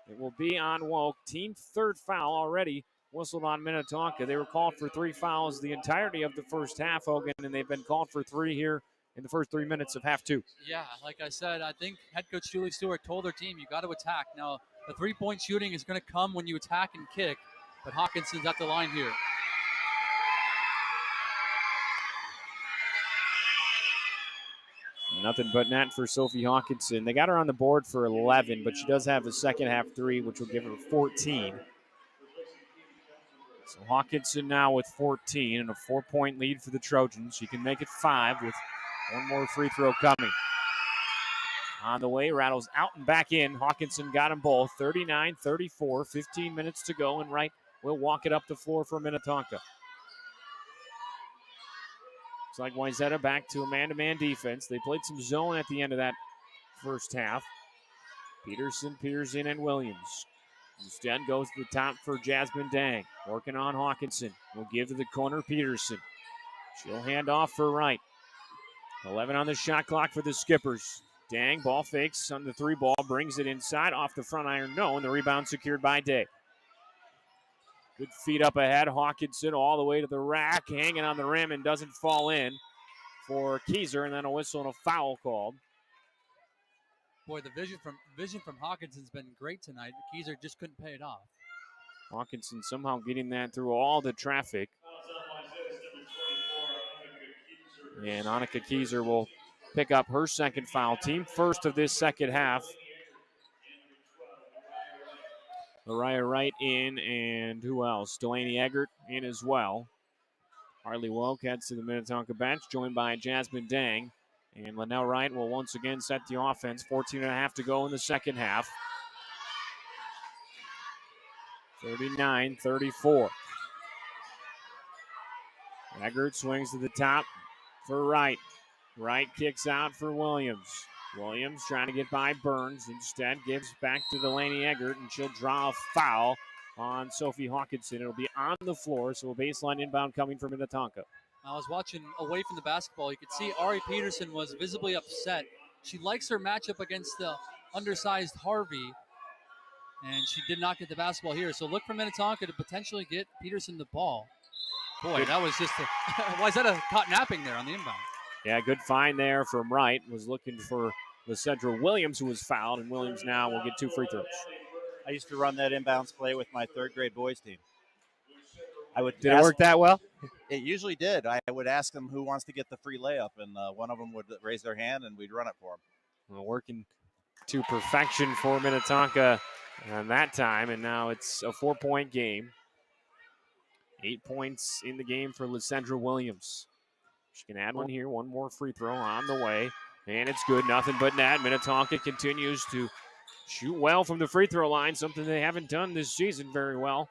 It will be on Woke. Team 3rd foul already whistled on Minnetonka. They were called for 3 fouls the entirety of the first half, Hogan, and they've been called for 3 here in the first 3 minutes of half 2. Yeah, like I said, I think head coach Julie Stewart told her team, you got to attack. Now, the 3-point shooting is going to come when you attack and kick, but Hawkinson's at the line here. Nothing but net for Sophie Hawkinson. They got her on the board for 11, but she does have a second half 3, which will give her 14. So Hawkinson now with 14 and a 4-point lead for the Trojans. She can make it 5 with one more free throw coming. On the way, rattles out and back in. Hawkinson got them both. 39-34, 15 minutes to go, and Wright will walk it up the floor for Minnetonka. It's like Wayzata back to a man-to-man defense. They played some zone at the end of that first half. Peterson, and Williams. Instead goes to the top for Jasmine Dang. Working on Hawkinson. Will give to the corner, Peterson. She'll hand off for Wright. 11 on the shot clock for the Skippers. Dang, ball fakes on the 3 ball, brings it inside, off the front iron, no, and the rebound secured by Day. Good feet up ahead, Hawkinson all the way to the rack, hanging on the rim and doesn't fall in for Keyser, and then a whistle and a foul called. Boy, the vision from Hawkinson's been great tonight. Keyser just couldn't pay it off. Hawkinson somehow getting that through all the traffic. And Annika Keyser will pick up her second foul, team first of this second half. Mariah Wright in, and who else? Delaney Eggert in as well. Harley Woke heads to the Minnetonka bench, joined by Jasmine Dang. And Linnell Wright will once again set the offense. 14.5 to go in the second half. 39-34. Eggert swings to the top for Wright. Wright kicks out for Williams. Williams trying to get by Burns. Instead gives back to Delaney Eggert, and she'll draw a foul on Sophie Hawkinson. It'll be on the floor, so a baseline inbound coming from Minnetonka. I was watching away from the basketball. You could see Ari Peterson was visibly upset. She likes her matchup against the undersized Harvey, and she did not get the basketball here. So look for Minnetonka to potentially get Peterson the ball. Boy, that was just why is that a caught napping there on the inbound? Yeah, good find there from Wright. Was looking for Lysandra Williams, who was fouled, and Williams now will get 2 free throws. I used to run that inbounds play with my 3rd grade boys team. Did it work that well? It usually did. I would ask them who wants to get the free layup, and one of them would raise their hand, and we'd run it for them. Well, working to perfection for Minnetonka on that time, and now it's a 4-point game. 8 points in the game for Lysandra Williams. She can add one here, one more free throw on the way, and it's good, nothing but net. Minnetonka continues to shoot well from the free throw line, something they haven't done this season very well.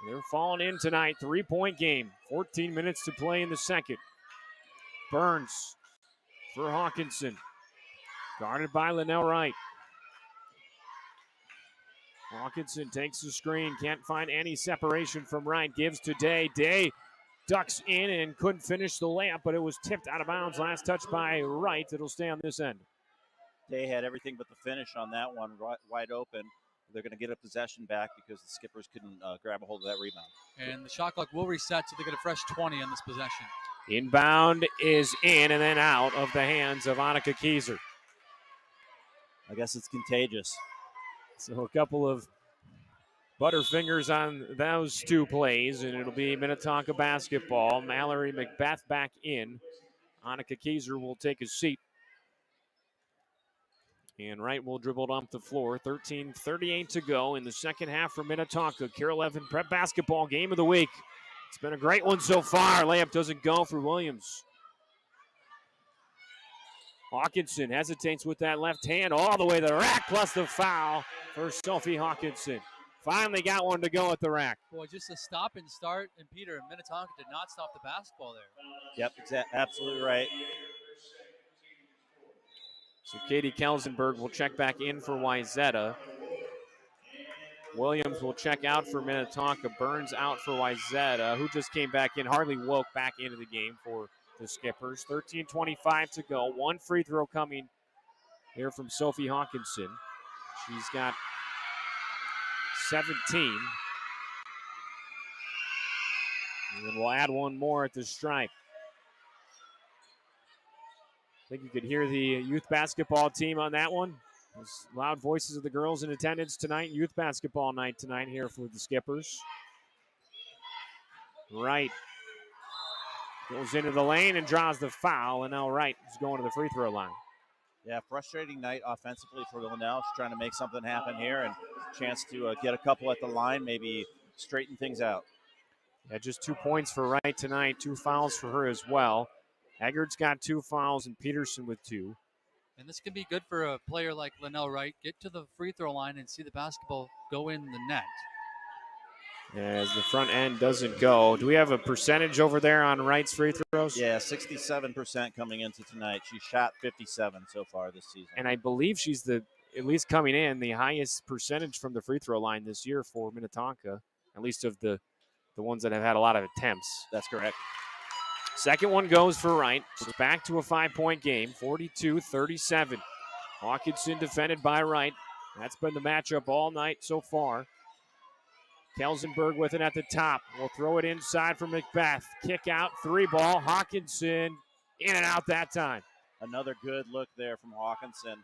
They're falling in tonight, 3-point game, 14 minutes to play in the second. Burns for Hawkinson, guarded by Linnell Wright. Hawkinson takes the screen, can't find any separation from Wright, gives to Day. Day ducks in and couldn't finish the layup, but it was tipped out of bounds. Last touch by Wright. It'll stay on this end. Day had everything but the finish on that one, wide open. They're going to get a possession back because the Skippers couldn't grab a hold of that rebound. And the shot clock will reset, so they get a fresh 20 on this possession. Inbound is in and then out of the hands of Annika Keyser. I guess it's contagious. So a couple of butterfingers on those 2 plays, and it'll be Minnetonka basketball. Mallory Macbeth back in. Annika Keyser will take a seat. And Wright will dribble it off the floor. 13:38 to go in the second half for Minnetonka. Carroll Evan Prep basketball game of the week. It's been a great one so far. Layup doesn't go for Williams. Hawkinson hesitates with that left hand all the way to the rack, plus the foul for Sophie Hawkinson. Finally got one to go at the rack. Boy, just a stop and start, and Peter, Minnetonka did not stop the basketball there. Yep, absolutely right. So Katie Kelsenberg will check back in for Wayzata. Williams will check out for Minnetonka. Burns out for Wayzata, who just came back in. Hardly woke back into the game for the Skippers. 13:25 to go. 1 free throw coming here from Sophie Hawkinson. She's got 17. And then we'll add one more at the stripe. I think you could hear the youth basketball team on that one. Those loud voices of the girls in attendance tonight. Youth basketball night tonight here for the Skippers. Wright goes into the lane and draws the foul, and now Wright is going to the free throw line. Yeah, frustrating night offensively for Linnell. She's trying to make something happen here, and chance to get a couple at the line, maybe straighten things out. Yeah, just 2 points for Wright tonight. 2 fouls for her as well. Eggert's got 2 fouls and Peterson with 2. And this could be good for a player like Linnell Wright. Get to the free throw line and see the basketball go in the net. as the front end doesn't go. Do we have a percentage over there on Wright's free throws? Yeah, 67% coming into tonight. She shot 57 so far this season. And I believe she's at least coming in, the highest percentage from the free throw line this year for Minnetonka, at least of the ones that have had a lot of attempts. That's correct. Second one goes for Wright. It's back to a 5-point game, 42-37. Hawkinson defended by Wright. That's been the matchup all night so far. Kelsenberg with it at the top. We'll throw it inside for Macbeth. Kick out, 3-ball. Hawkinson in and out that time. Another good look there from Hawkinson,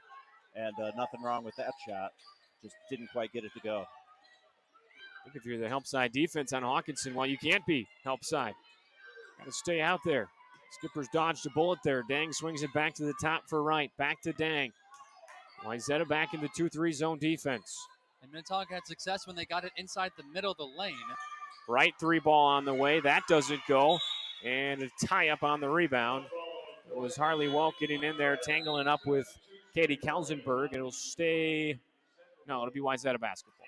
and nothing wrong with that shot. Just didn't quite get it to go. I think if you're the help side defense on Hawkinson, well, you can't be help side. Got to stay out there. Skippers dodged a bullet there. Dang swings it back to the top for Wright. Back to Dang. Wayzata back in the 2-3 zone defense. And Minnetonka had success when they got it inside the middle of the lane. Wright 3-ball on the way. That doesn't go. And a tie up on the rebound. It was Harley Welk getting in there, tangling up with Katie Kelsenberg. It'll stay. No, it'll be Wayzata basketball.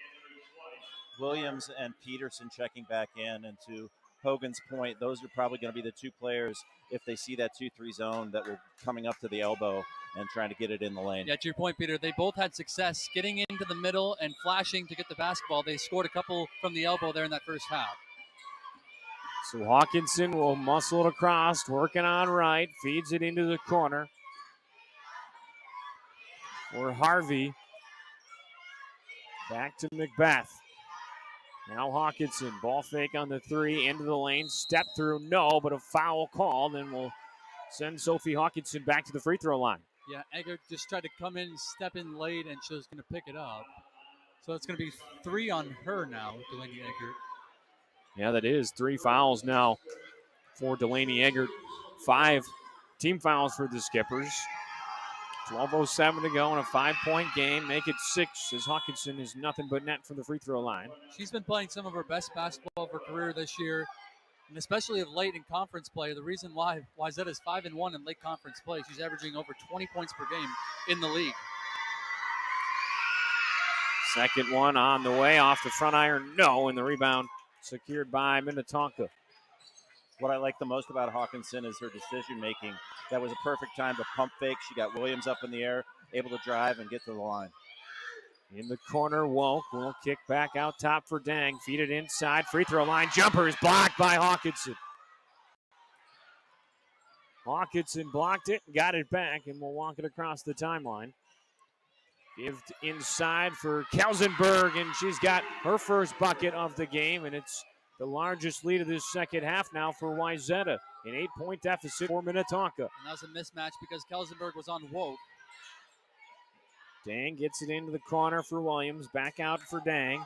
Williams and Peterson checking back in, and to Hogan's point, those are probably going to be the two players, if they see that 2-3 zone, that will coming up to the elbow and trying to get it in the lane. Yeah, to your point, Peter, they both had success getting into the middle and flashing to get the basketball. They scored a couple from the elbow there in that first half. So Hawkinson will muscle it across, working on Wright, feeds it into the corner for Harvey. Back to Macbeth. Now Hawkinson, ball fake on the 3, into the lane, step through, no, but a foul call. Then we'll send Sophie Hawkinson back to the free throw line. Yeah, Eggert just tried to come in, step in late, and she was going to pick it up. So it's going to be 3 on her now, Delaney Eggert. Yeah, that is 3 fouls now for Delaney Eggert. 5 team fouls for the Skippers. 12:07 to go in a 5-point game. Make it 6 as Hawkinson is nothing but net from the free throw line. She's been playing some of her best basketball of her career this year, and especially of late in conference play. The reason why Wayzata is 5-1 in late conference play, she's averaging over 20 points per game in the league. Second one on the way, off the front iron, no, and the rebound secured by Minnetonka. What I like the most about Hawkinson is her decision making. That was a perfect time to pump fake. She got Williams up in the air, able to drive and get to the line. In the corner, Wolk will kick back out top for Dang. Feed it inside, free throw line. Jumper is blocked by Hawkinson. Hawkinson blocked it, got it back, and will walk it across the timeline. Give inside for Kelsenberg, and she's got her first bucket of the game, and it's the largest lead of this second half now for Wayzata. An 8-point deficit for Minnetonka. And that was a mismatch because Kelsenberg was on Woke. Dang gets it into the corner for Williams. Back out for Dang.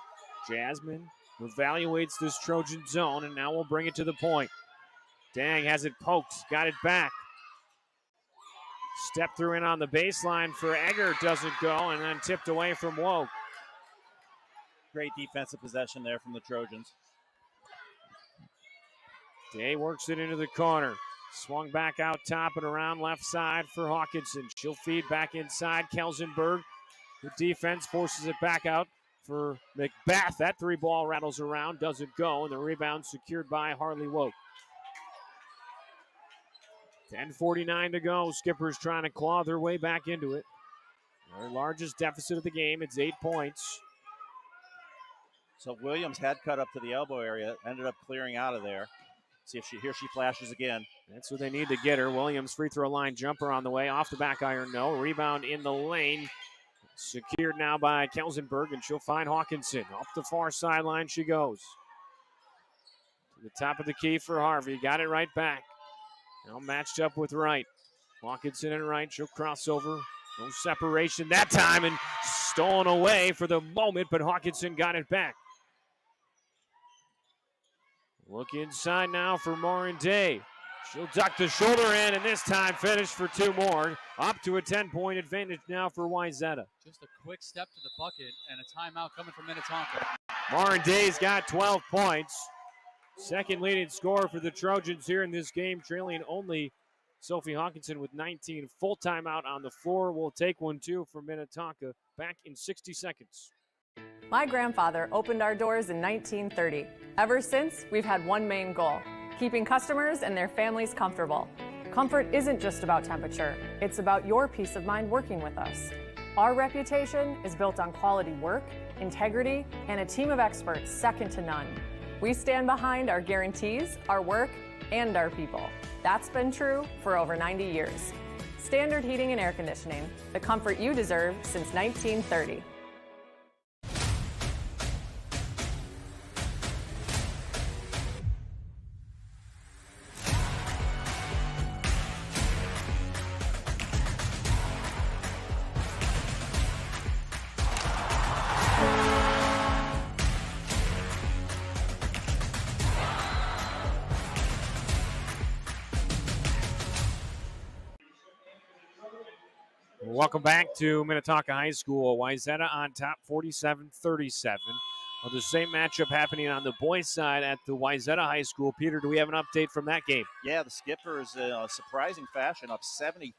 Jasmine evaluates this Trojan zone, and now we'll bring it to the point. Dang has it poked, got it back. Step through in on the baseline for Egger, doesn't go, and then tipped away from Woke. Great defensive possession there from the Trojans. Day works it into the corner. Swung back out top and around left side for Hawkinson. She'll feed back inside. Kelsenberg, the defense forces it back out for Macbeth. That 3-ball rattles around, doesn't go, and the rebound secured by Harley Woke. 10:49 to go. Skippers trying to claw their way back into it. Their largest deficit of the game. It's 8 points. So Williams had cut up to the elbow area, ended up clearing out of there. See if she flashes again. That's what they need to get her. Williams free throw line jumper on the way. Off the back iron, no. Rebound in the lane. Secured now by Kelsenberg, and she'll find Hawkinson. Up the far sideline she goes. To the top of the key for Harvey. Got it right back. Now matched up with Wright. Hawkinson and Wright. She'll cross over. No separation that time, and stolen away for the moment, but Hawkinson got it back. Look inside now for Maureen Day. She'll duck the shoulder in, and this time finish for 2 more. Up to a 10-point advantage now for Wayzata. Just a quick step to the bucket and a timeout coming from Minnetonka. Maureen Day's got 12 points. Second leading scorer for the Trojans here in this game, trailing only Sophie Hawkinson with 19. Full timeout on the floor. We'll take one, too, for Minnetonka. Back in 60 seconds. My grandfather opened our doors in 1930. Ever since, we've had one main goal: keeping customers and their families comfortable. Comfort isn't just about temperature, it's about your peace of mind working with us. Our reputation is built on quality work, integrity, and a team of experts second to none. We stand behind our guarantees, our work, and our people. That's been true for over 90 years. Standard Heating and Air Conditioning, the comfort you deserve since 1930. Welcome back to Minnetonka High School. Wayzata on top 47-37. Well, the same matchup happening on the boys' side at the Wayzata High School. Peter, do we have an update from that game? Yeah, the Skippers, in a surprising fashion, up 73-47,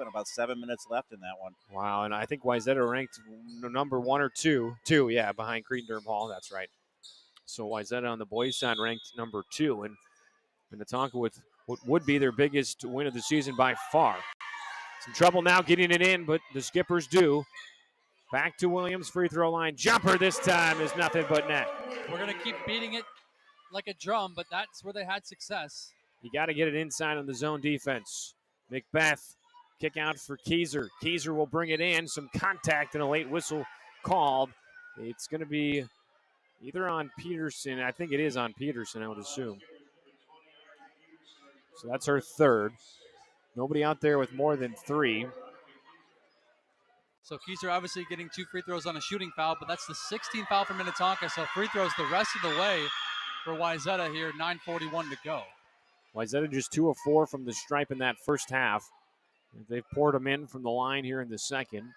about 7 minutes left in that one. Wow, and I think Wayzata ranked number 1 or 2. Behind Cretin-Derham Hall, that's right. So Wayzata on the boys' side ranked number 2, and Minnetonka with what would be their biggest win of the season by far. Some trouble now getting it in, but the Skippers do. Back to Williams, free throw line. Jumper this time is nothing but net. We're going to keep beating it like a drum, but that's where they had success. You got to get it inside on the zone defense. Macbeth, kick out for Keyser. Keyser will bring it in. Some contact and a late whistle called. It's going to be either on Peterson. I think it is on Peterson, I would assume. So that's her third. Nobody out there with more than 3. So Keyser obviously getting 2 free throws on a shooting foul, but that's the 16th foul for Minnetonka. So free throws the rest of the way for Wayzata here, 9:41 to go. Wayzata just 2 of 4 from the stripe in that first half. They've poured them in from the line here in the second.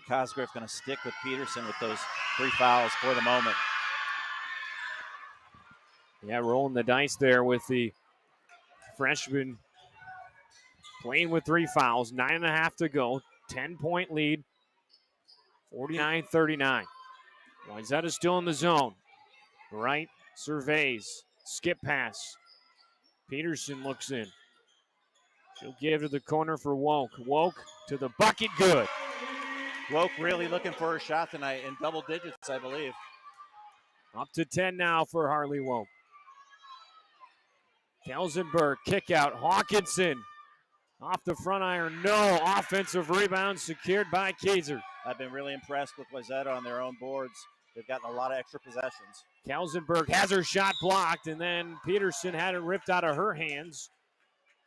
Cosgrove going to stick with Peterson with those 3 fouls for the moment. Yeah, rolling the dice there with the freshman playing with 3 fouls. 9.5 to go. 10-point lead. 49-39. Wayzata still in the zone. Right, surveys. Skip pass. Peterson looks in. She'll give to the corner for Woke. Woke to the bucket, good. Woke really looking for her shot tonight in double digits, I believe. Up to 10 now for Harley Woke. Kelsenberg, kick out. Hawkinson off the front iron. No. Offensive rebound secured by Keyser. I've been really impressed with Wayzata on their own boards. They've gotten a lot of extra possessions. Kelsenberg has her shot blocked, and then Peterson had it ripped out of her hands.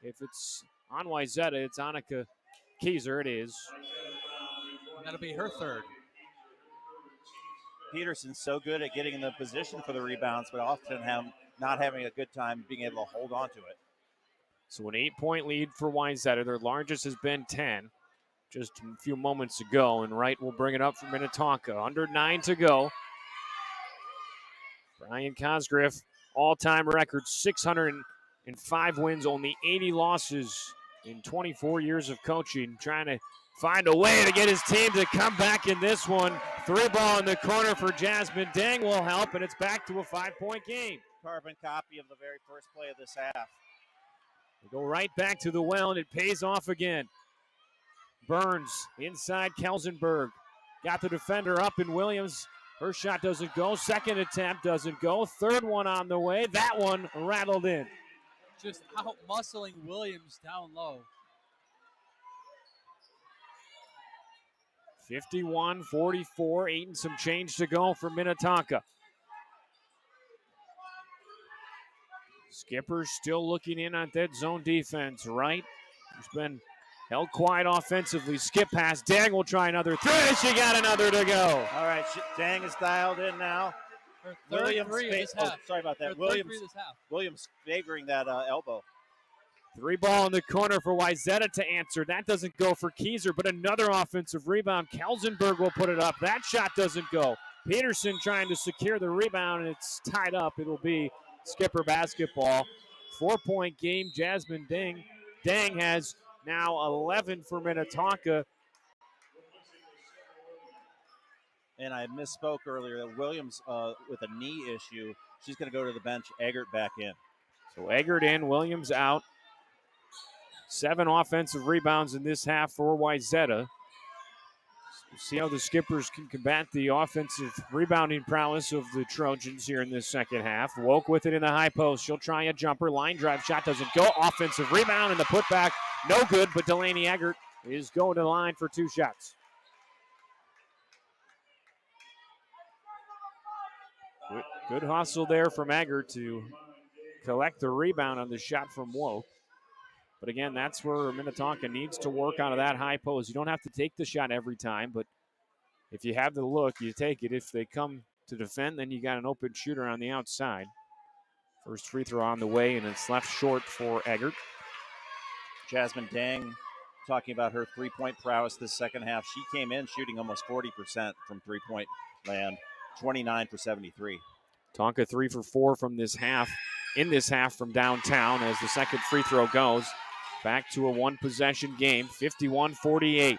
If it's on Wayzata, it's Annika Keyser. It is. That'll be her third. Peterson's so good at getting in the position for the rebounds, but often not having a good time being able to hold on to it. So an 8-point lead for Wayzata. Their largest has been 10 just a few moments ago, and Wright will bring it up for Minnetonka. Under 9 to go. Brian Cosgrove, all-time record, 605 wins, only 80 losses in 24 years of coaching, trying to find a way to get his team to come back in this one. 3 ball in the corner for Jasmine Dang will help, and it's back to a 5-point game. Carbon copy of the very first play of this half. They go right back to the well, and it pays off again. Burns inside Kelsenberg. Got the defender up in Williams. Her shot doesn't go. Second attempt doesn't go. Third one on the way. That one rattled in. Just out-muscling Williams down low. 51-44, 8 and some change to go for Minnetonka. Skipper still looking in on that zone defense, right? He's been held quiet offensively. Skip pass. Dang will try another 3. She got another to go. All right, Dang is dialed in now. Her third three of this half. Sorry about that. Williams favoring that elbow. 3 ball in the corner for Wayzata to answer. That doesn't go for Keyser, but another offensive rebound. Kelsenberg will put it up. That shot doesn't go. Peterson trying to secure the rebound, and it's tied up. It'll be Skipper basketball. 4-point game. Jasmine Dang has now 11 for Minnetonka. And I misspoke earlier that Williams, with a knee issue, she's going to go to the bench. Eggert back in. So Eggert in, Williams out. 7 offensive rebounds in this half for Wayzata. See how the Skippers can combat the offensive rebounding prowess of the Trojans here in this second half. Woke with it in the high post. She'll try a jumper. Line drive shot doesn't go. Offensive rebound and the putback. No good, but Delaney Eggert is going to the line for 2 shots. Good hustle there from Eggert to collect the rebound on the shot from Woke. But again, that's where Minnetonka needs to work out of that high post. You don't have to take the shot every time, but if you have the look, you take it. If they come to defend, then you got an open shooter on the outside. First free throw on the way, and it's left short for Eggert. Jasmine Dang talking about her three-point prowess this second half. She came in shooting almost 40% from three-point land, 29 for 73. Tonka 3 for 4 from this half, in this half from downtown as the second free throw goes. Back to a one-possession game, 51-48.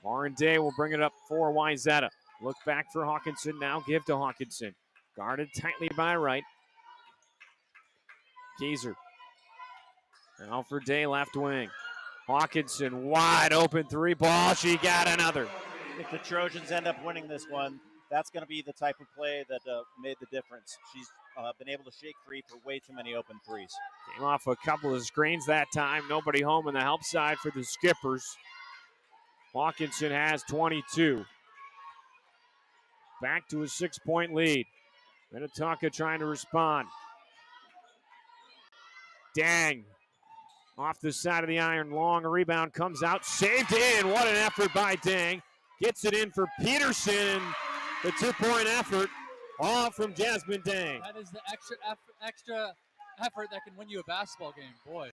Lauren Day will bring it up for Wayzata. Look back for Hawkinson now, give to Hawkinson. Guarded tightly by Wright. Keyser. Now for Day, left wing. Hawkinson, wide open 3-ball. She got another. If the Trojans end up winning this one, that's going to be the type of play that made the difference. She's been able to shake free for way too many open threes. Came off a couple of screens that time. Nobody home on the help side for the Skippers. Hawkinson has 22. Back to a 6-point lead. Minnetonka trying to respond. Dang. Off the side of the iron, long rebound comes out, saved in. What an effort by Dang. Gets it in for Peterson. The 2-point effort, all from Jasmine Dang. That is the extra effort that can win you a basketball game, boy.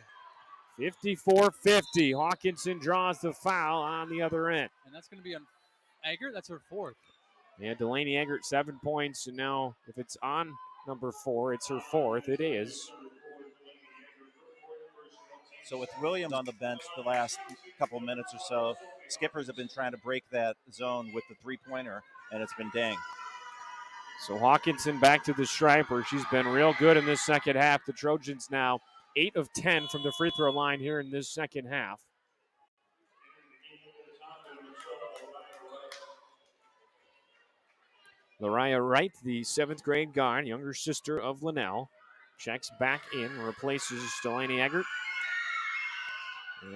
54-50. Hawkinson draws the foul on the other end. And that's going to be on Eggert. That's her 4th. Yeah, Delaney Eggert, 7 points. And now if it's on number 4, it's her 4th. It is. So with Williams on the bench the last couple minutes or so, Skippers have been trying to break that zone with the three-pointer, and it's been Dang. So Hawkinson back to the striper. She's been real good in this second half. The Trojans now 8 of 10 from the free throw line here in this second half. Lariah Wright, the 7th grade guard, younger sister of Linnell, checks back in, replaces Delaney Eggert.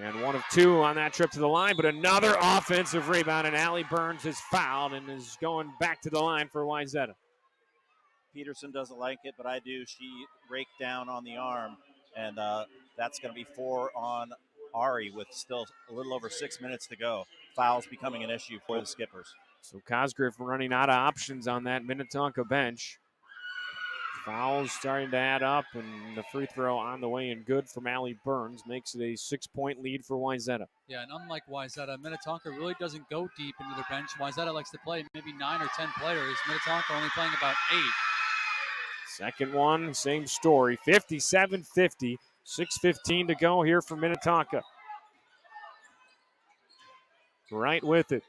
And 1 of 2 on that trip to the line, but another offensive rebound, and Allie Burns is fouled and is going back to the line for Wayzata. Peterson doesn't like it, but I do. She raked down on the arm, and that's going to be 4 on Ari with still a little over 6 minutes to go. Fouls becoming an issue for the Skippers. So Cosgriff running out of options on that Minnetonka bench. Fouls starting to add up, and the free throw on the way and good from Allie Burns makes it a 6-point lead for Wayzata. Yeah, and unlike Wayzata, Minnetonka really doesn't go deep into their bench. Wayzata likes to play maybe 9 or 10 players. Minnetonka only playing about 8. Second one, same story, 57-50, 6:15 to go here for Minnetonka. Wright with it.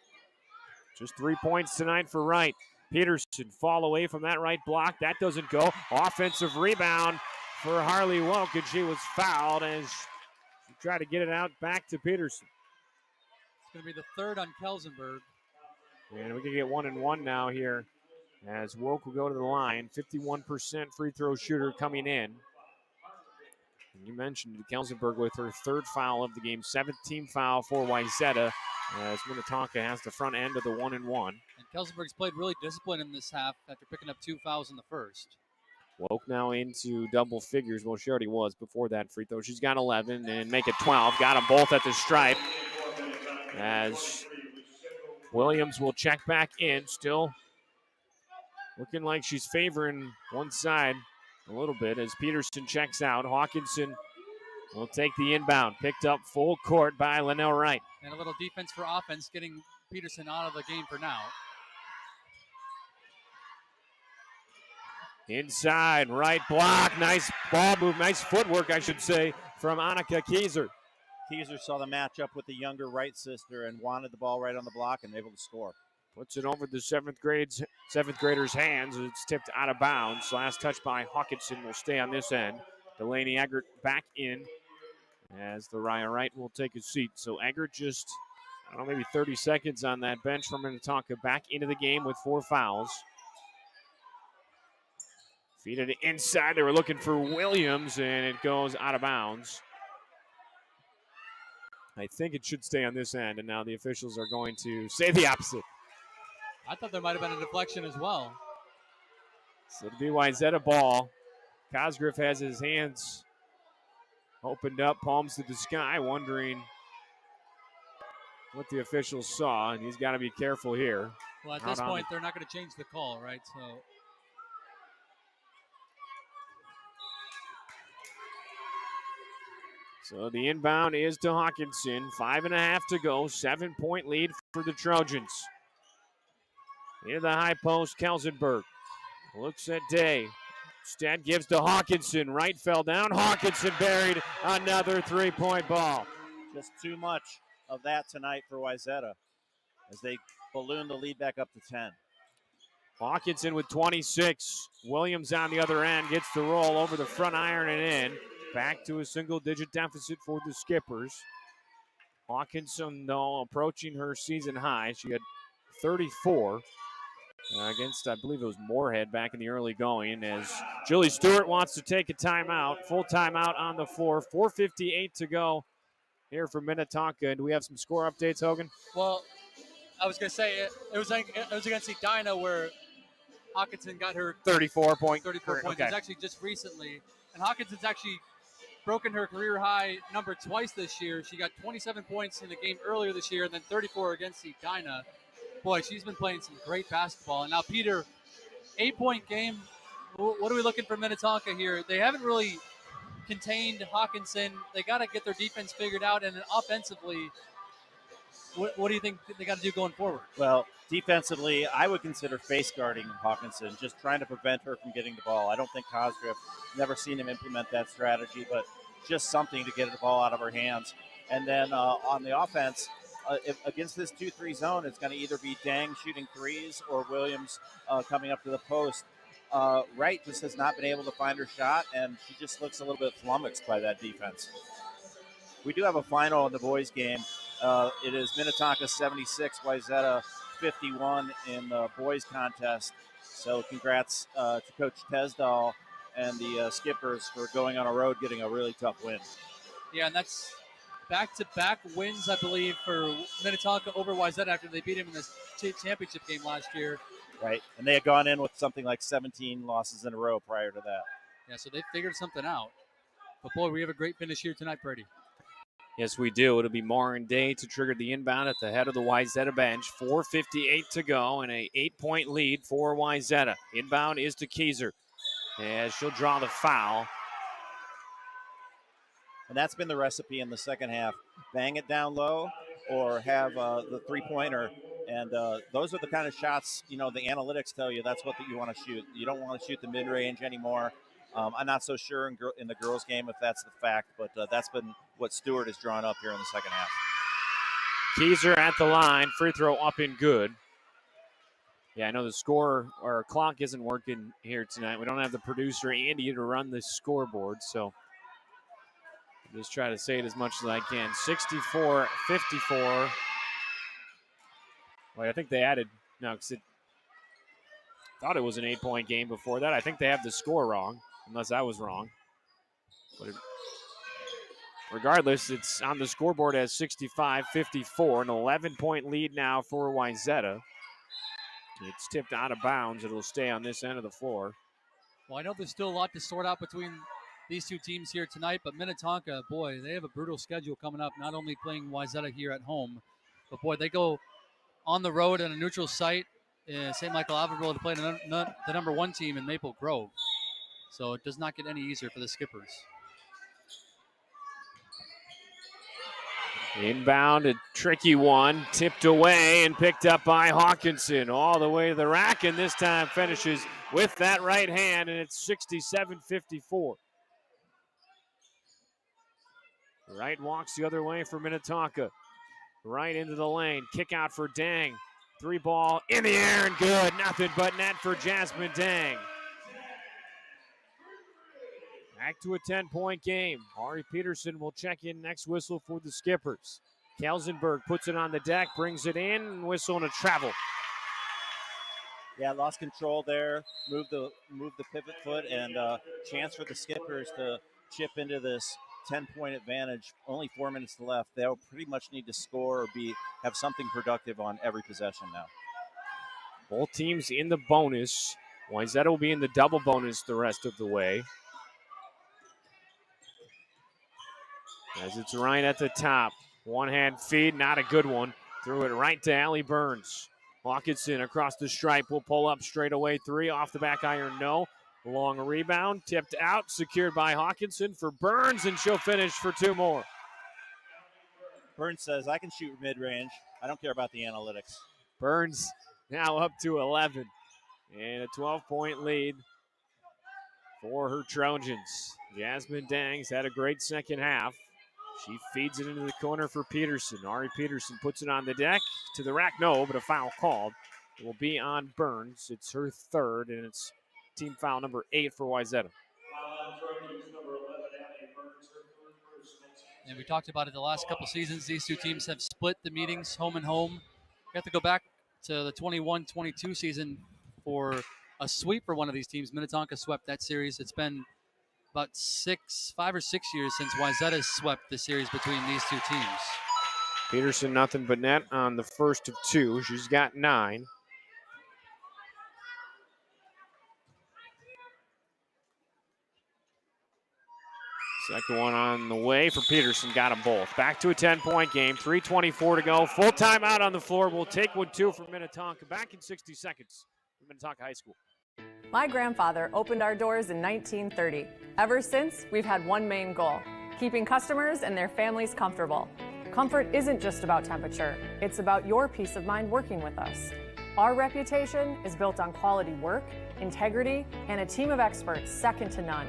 Just 3 points tonight for Wright. Peterson fall away from that right block. That doesn't go. Offensive rebound for Harley Woke, and she was fouled as she tried to get it out back to Peterson. It's going to be the 3rd on Kelsenberg. And we can get 1 and 1 now here as Woke will go to the line. 51% free throw shooter coming in. And you mentioned Kelsenberg with her 3rd foul of the game, 17th foul for Wayzata, as Minnetonka has the front end of the 1 and 1. And Kelsenberg's played really disciplined in this half after picking up 2 fouls in the first. Woke now into double figures. Well, she already was before that free throw. She's got 11 and make it 12. Got them both at the stripe as Williams will check back in. Still looking like she's favoring one side a little bit as Peterson checks out. Hawkinson will take the inbound. Picked up full court by Linnell Wright. And a little defense for offense, getting Peterson out of the game for now. Inside, right block. Nice ball move, nice footwork, I should say, from Annika Keyser. Keyser saw the matchup with the younger Wright sister and wanted the ball right on the block and able to score. Puts it over the seventh grader's hands. It's tipped out of bounds. Last touch by Hawkinson will stay on this end. Delaney Eggert back in as the Ryan Wright will take a seat. So Eggert just, I don't know, maybe 30 seconds on that bench from Minnetonka, back into the game with 4 fouls. Feed it inside. They were looking for Williams, and it goes out of bounds. I think it should stay on this end, and now the officials are going to say the opposite. I thought there might have been a deflection as well. So the Wayzata ball. Cosgriff has his hands opened up, palms to the sky, wondering what the officials saw, and he's got to be careful here. Well, at this point, they're not going to change the call, right? So the inbound is to Hawkinson. 5.5 to go. 7-point lead for the Trojans. Into the high post, Kelsenberg. Looks at Day. Instead gives to Hawkinson. Wright fell down. Hawkinson buried another 3-point ball. Just too much of that tonight for Wayzata as they balloon the lead back up to 10. Hawkinson with 26. Williams on the other end gets the roll over the front iron and in. Back to a single-digit deficit for the Skippers. Hawkinson, though, approaching her season high. She had 34 against, I believe it was Moorhead back in the early going, as Julie Stewart wants to take a timeout. Full timeout on the floor. 4:58 to go here for Minnetonka. Do we have some score updates, Hogan? Well, I was going to say it was against Edina where Hawkinson got her 34 points. Okay. It was actually just recently. And Hawkinson's actually broken her career high number twice this year. She got 27 points in the game earlier this year and then 34 against Edina. Boy, she's been playing some great basketball. And now, Peter, 8-point game. What are we looking for Minnetonka here? They haven't really contained Hawkinson. They got to get their defense figured out. And then offensively, what do you think they got to do going forward? Well, defensively, I would consider face guarding Hawkinson, just trying to prevent her from getting the ball. I don't think Cosgrove, never seen him implement that strategy, but just something to get the ball out of her hands. And then on the offense, against this 2-3 zone, it's going to either be Dang shooting threes or Williams coming up to the post. Wright just has not been able to find her shot, and she just looks a little bit flummoxed by that defense. We do have a final in the boys' game. It is Minnetonka 76, Wayzata 51 in the boys' contest. So congrats to Coach Tesdahl and the Skippers for going on a road, getting a really tough win. Yeah, and that's back-to-back wins, I believe, for Minnetonka over Wayzata after they beat him in the championship game last year. Right, and they had gone in with something like 17 losses in a row prior to that. Yeah, so they figured something out. But, boy, we have a great finish here tonight, Brady. Yes, we do. It'll be Morin Day to trigger the inbound at the head of the Wayzata bench. 4:58 to go and a 8-point lead for Wayzata. Inbound is to Keyser as she'll draw the foul. And that's been the recipe in the second half. Bang it down low or have the three-pointer. And those are the kind of shots, the analytics tell you that's what you want to shoot. You don't want to shoot the mid-range anymore. I'm not so sure in the girls' game if that's the fact, but that's been what Stewart has drawn up here in the second half. Keyser at the line. Free throw up and good. Yeah, I know the score or clock isn't working here tonight. We don't have the producer, Andy, to run the scoreboard, so I'll just try to say it as much as I can. 64-54. Wait, I think they added, no, because it thought it was an 8-point game before that. I think they have the score wrong, unless I was wrong. But regardless, it's on the scoreboard as 65-54, an 11-point lead now for Wayzata. It's tipped out of bounds. It'll stay on this end of the floor. Well, I know there's still a lot to sort out between these two teams here tonight, but Minnetonka, boy, they have a brutal schedule coming up, not only playing Wayzata here at home, but, boy, they go on the road at a neutral site in St. Michael Alvarado to play the number 1 team in Maple Grove. So it does not get any easier for the Skippers. Inbound, a tricky one, tipped away and picked up by Hawkinson all the way to the rack, and this time finishes with that right hand, and it's 67-54. Wright walks the other way for Minnetonka. Right into the lane, kick out for Dang. Three ball in the air and good. Nothing but net for Jasmine Dang. Back to a 10-point game. Ari Peterson will check in next whistle for the Skippers. Kelsenberg puts it on the deck, brings it in, whistle and a travel. Yeah, lost control there. Moved the pivot foot, and chance for the Skippers to chip into this 10-point advantage. Only 4 minutes left. They'll pretty much need to score or have something productive on every possession now. Both teams in the bonus. Wayzata will be in the double bonus the rest of the way. As it's right at the top. One-hand feed, not a good one. Threw it right to Allie Burns. Hawkinson across the stripe will pull up straight away. Three off the back iron, no. Long rebound, tipped out, secured by Hawkinson for Burns, and she'll finish for two more. Burns says, I can shoot mid-range. I don't care about the analytics. Burns now up to 11. And a 12-point lead for her Trojans. Jasmine Dang's had a great second half. She feeds it into the corner for Peterson. Ari Peterson puts it on the deck. To the rack, no, but a foul called. It will be on Burns. It's her third, and it's team foul number 8 for Wayzata. And we talked about it the last couple seasons. These two teams have split the meetings, home and home. You have to go back to the 21-22 season for a sweep for one of these teams. Minnetonka swept that series. It's been about 5 or 6 years since Wayzata swept the series between these two teams. Peterson nothing but net on the first of two. She's got 9. Second one on the way for Peterson. Got them both. Back to a 10-point game. 3:24 to go. Full timeout on the floor. We'll take 1-2 from Minnetonka. Back in 60 seconds from Minnetonka High School. My grandfather opened our doors in 1930. Ever since, we've had one main goal: keeping customers and their families comfortable. Comfort isn't just about temperature. It's about your peace of mind working with us. Our reputation is built on quality work, integrity, and a team of experts second to none.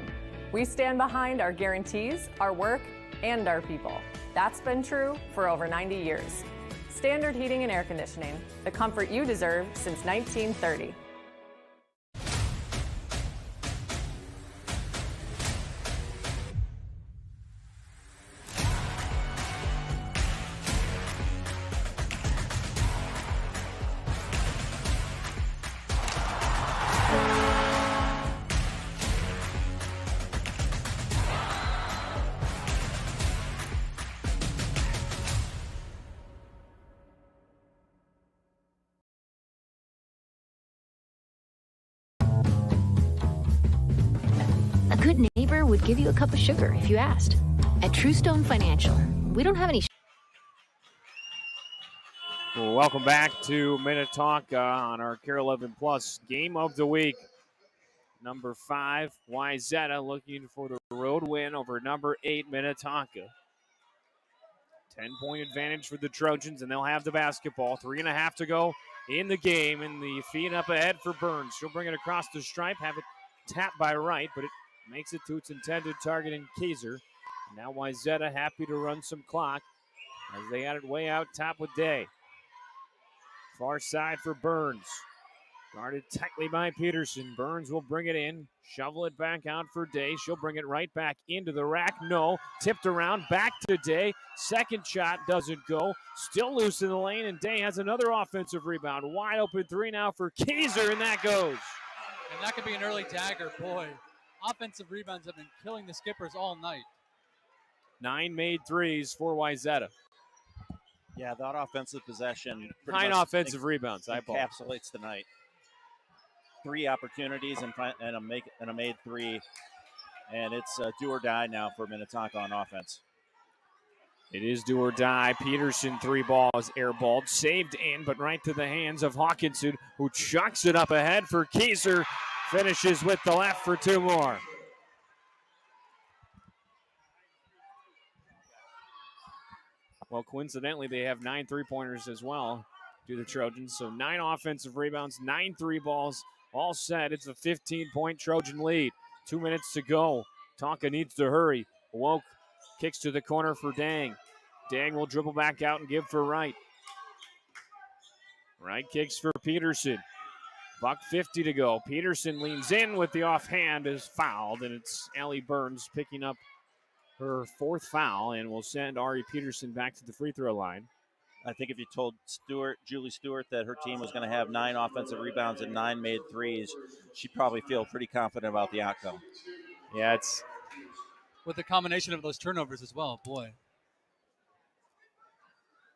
We stand behind our guarantees, our work, and our people. That's been true for over 90 years. Standard Heating and Air Conditioning, the comfort you deserve since 1930. A good neighbor would give you a cup of sugar if you asked. At True Stone Financial, we don't have any. Well, welcome back to Minnetonka on our Care 11 Plus game of the week. Number 5, Wayzata looking for the road win over number 8, Minnetonka. 10-point advantage for the Trojans, and they'll have the basketball. 3.5 to go in the game, and the feed up ahead for Burns. She'll bring it across the stripe, have it tapped by Wright, but it makes it to its intended target in Kaiser. Now Wayzata happy to run some clock as they had it way out top with Day. Far side for Burns. Guarded tightly by Peterson. Burns will bring it in, shovel it back out for Day. She'll bring it right back into the rack. No, tipped around, back to Day. Second shot doesn't go. Still loose in the lane, and Day has another offensive rebound. Wide open three now for Kaiser, and that goes. And that could be an early dagger. Boy, offensive rebounds have been killing the Skippers all night. 9 made threes for Wayzata. Yeah, that offensive possession. 9 offensive rebounds. I encapsulates the night. 3 opportunities and a made 3, and it's do or die now for Minnetonka on offense. It is do or die. Peterson, 3 balls airballed, saved in, but right to the hands of Hawkinson, who chucks it up ahead for Kaiser. Finishes with the left for 2 more. Well, coincidentally, they have 9 3-pointers as well, to the Trojans. So 9 offensive rebounds, 9 3 balls, all set. It's a 15-point Trojan lead. 2 minutes to go. Tonka needs to hurry. Woke kicks to the corner for Dang. Dang will dribble back out and give for Wright. Right kicks for Peterson. $1:50 to go. Peterson leans in with the offhand, is fouled, and it's Allie Burns picking up her 4th foul and will send Ari Peterson back to the free throw line. I think if you told Julie Stewart, that her team was going to have 9 offensive rebounds and 9 made threes, she'd probably feel pretty confident about the outcome. Yeah, it's with the combination of those turnovers as well. Boy,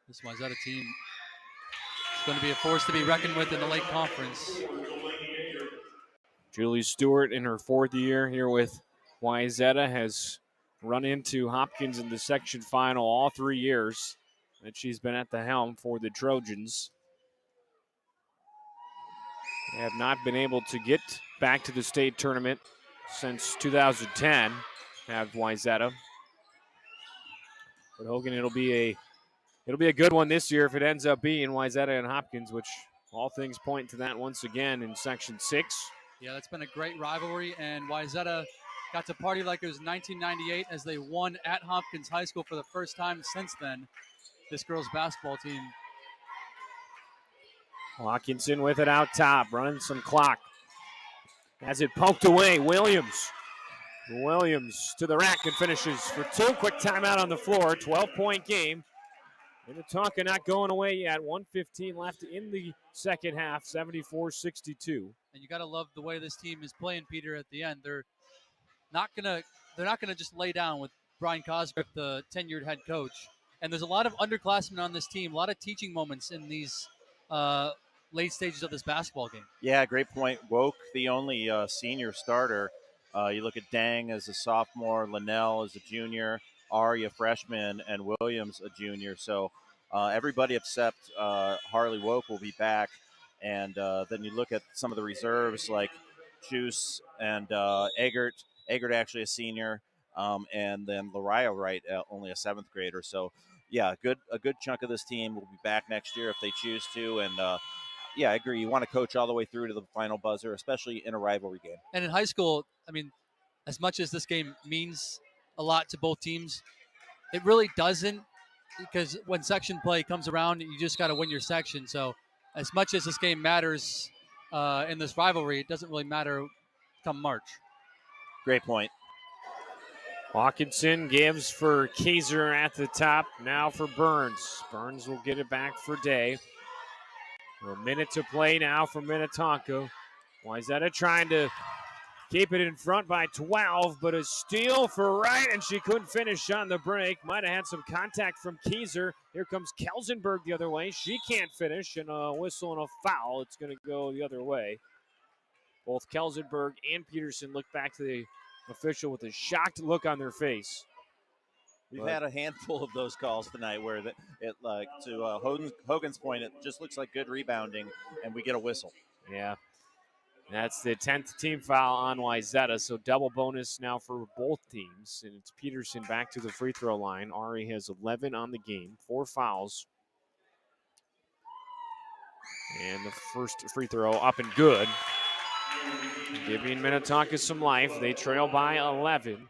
this Wayzata team is going to be a force to be reckoned with in the Lake Conference. Julie Stewart in her 4th year here with Wayzata has run into Hopkins in the section final all 3 years that she's been at the helm for the Trojans. They have not been able to get back to the state tournament since 2010, have Wayzata. But Hogan, it'll be a good one this year if it ends up being Wayzata and Hopkins, which all things point to that once again in Section 6. Yeah, that's been a great rivalry, and Wayzata got to party like it was 1998 as they won at Hopkins High School for the first time since then, this girls' basketball team. Hawkinson with it out top, running some clock. Has it poked away, Williams to the rack and finishes for 2. Quick timeout on the floor, 12-point game. Minnetonka not going away yet. 1:15 left in the second half, 74-62. And you got to love the way this team is playing, Peter, at the end. They're not gonna just lay down with Brian Cosgrove, the tenured head coach. And there's a lot of underclassmen on this team, a lot of teaching moments in these late stages of this basketball game. Yeah, great point. Woke, the only senior starter. You look at Dang as a sophomore, Linnell as a junior, Ari a freshman, and Williams a junior. So everybody except Harley Woke will be back. And then you look at some of the reserves like Juice and Eggert. Eggert actually a senior, and then Lariah Wright, only a 7th grader. So, yeah, a good chunk of this team will be back next year if they choose to. And yeah, I agree. You want to coach all the way through to the final buzzer, especially in a rivalry game. And in high school, I mean, as much as this game means a lot to both teams, it really doesn't, because when section play comes around, you just got to win your section. So as much as this game matters in this rivalry, it doesn't really matter come March. Great point. Hawkinson gives for Kaiser at the top. Now for Burns. Burns will get it back for Day. A minute to play now for Minnetonka. Wayzata trying to keep it in front by 12, but a steal for Wright, and she couldn't finish on the break. Might have had some contact from Kaiser. Here comes Kelsenberg the other way. She can't finish, and a whistle and a foul. It's going to go the other way. Both Kelsenberg and Peterson look back to the official with a shocked look on their face. We've had a handful of those calls tonight where to Hogan's point, it just looks like good rebounding, and we get a whistle. Yeah. That's the 10th team foul on Wayzata, so double bonus now for both teams. And it's Peterson back to the free throw line. Ari has 11 on the game, 4 fouls. And the first free throw up and good. Giving Minnetonka some life. They trail by 11.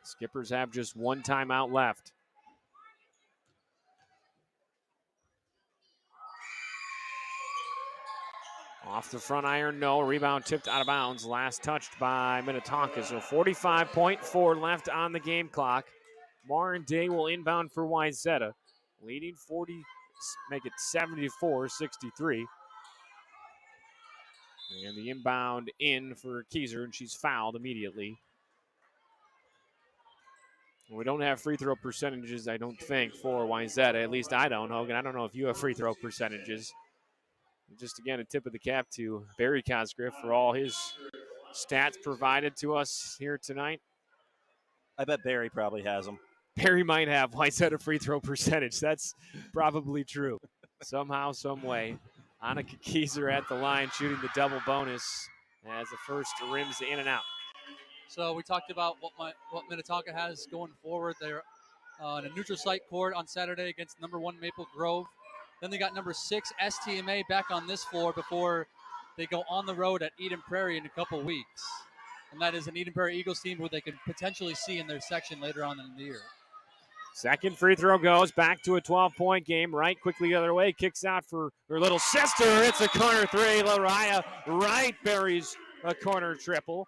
Skippers have just 1 timeout left. Off the front iron, no. Rebound tipped out of bounds. Last touched by Minnetonka. So 45.4 left on the game clock. Marin Day will inbound for Wayzata. Leading 40, make it 74-63. And the inbound in for Kaiser, and she's fouled immediately. We don't have free throw percentages, I don't think, for Wayzata. At least I don't, Hogan. I don't know if you have free throw percentages. Just, again, a tip of the cap to Barry Cosgrove for all his stats provided to us here tonight. I bet Barry probably has them. Barry might have Wayzata free throw percentage. That's probably true. Somehow, some way. Annika Kaiser at the line shooting the double bonus as the first rims in and out. So we talked about what Minnetonka has going forward. They're on a neutral site court on Saturday against number 1 Maple Grove. Then they got number 6 STMA back on this floor before they go on the road at Eden Prairie in a couple weeks. And that is an Eden Prairie Eagles team who they could potentially see in their section later on in the year. Second free throw goes back to a 12-point game. Wright quickly the other way, kicks out for her little sister. It's a corner three. Lariah Wright buries a corner triple.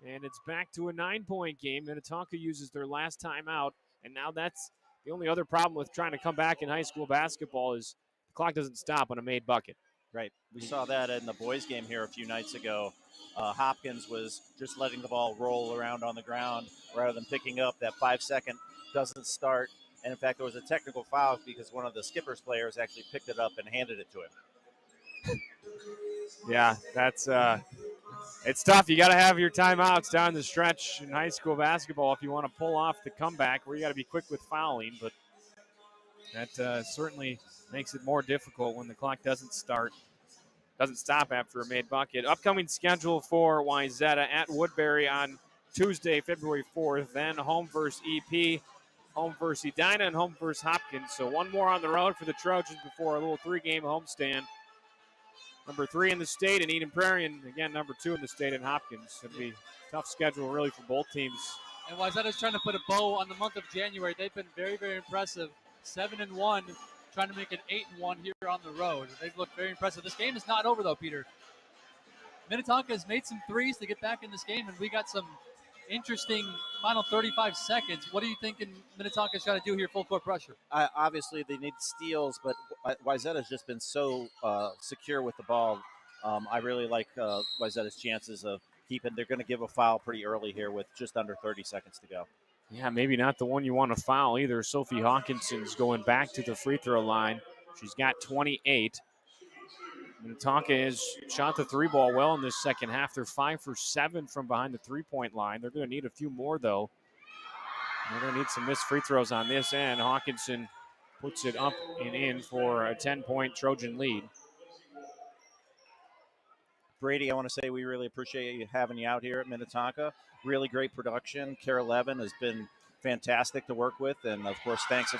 And it's back to a 9-point game. Minnetonka uses their last timeout. And now that's the only other problem with trying to come back in high school basketball is the clock doesn't stop on a made bucket. Right. We saw that in the boys' game here a few nights ago. Hopkins was just letting the ball roll around on the ground rather than picking up. That 5-second doesn't start. And in fact, there was a technical foul because one of the Skippers players actually picked it up and handed it to him. Yeah, that's it's tough. You got to have your timeouts down the stretch in high school basketball if you want to pull off the comeback, where you got to be quick with fouling. But that certainly makes it more difficult when the clock doesn't stop after a made bucket. Upcoming schedule for Wayzata at Woodbury on Tuesday, February 4th. Then home versus EP, home versus Edina, and home versus Hopkins. So one more on the road for the Trojans before a little 3-game homestand. Number 3 in the state in Eden Prairie, and again, number 2 in the state in Hopkins. It'll be a tough schedule, really, for both teams. And Wayzata's trying to put a bow on the month of January. They've been very, very impressive. 7-1, trying to make it 8-1 here on the road. They've looked very impressive. This game is not over, though, Peter. Minnetonka has made some threes to get back in this game, and we got some interesting final 35 seconds. What are you thinking Minnetonka's got to do here, full court pressure? Obviously, they need steals, but Wayzata's just been so secure with the ball. I really like Wayzata's chances of keeping. They're going to give a foul pretty early here with just under 30 seconds to go. Yeah, maybe not the one you want to foul either. Sophie Hawkinson's going back to the free throw line. She's got 28. Minnetonka has shot the 3 ball well in this second half. They're 5 for 7 from behind the 3-point line. They're going to need a few more, though. They're going to need some missed free throws on this end. Hawkinson puts it up and in for a 10-point Trojan lead. Brady, I want to say we really appreciate having you out here at Minnetonka. Really great production. Kara Levin has been fantastic to work with. And, of course, thanks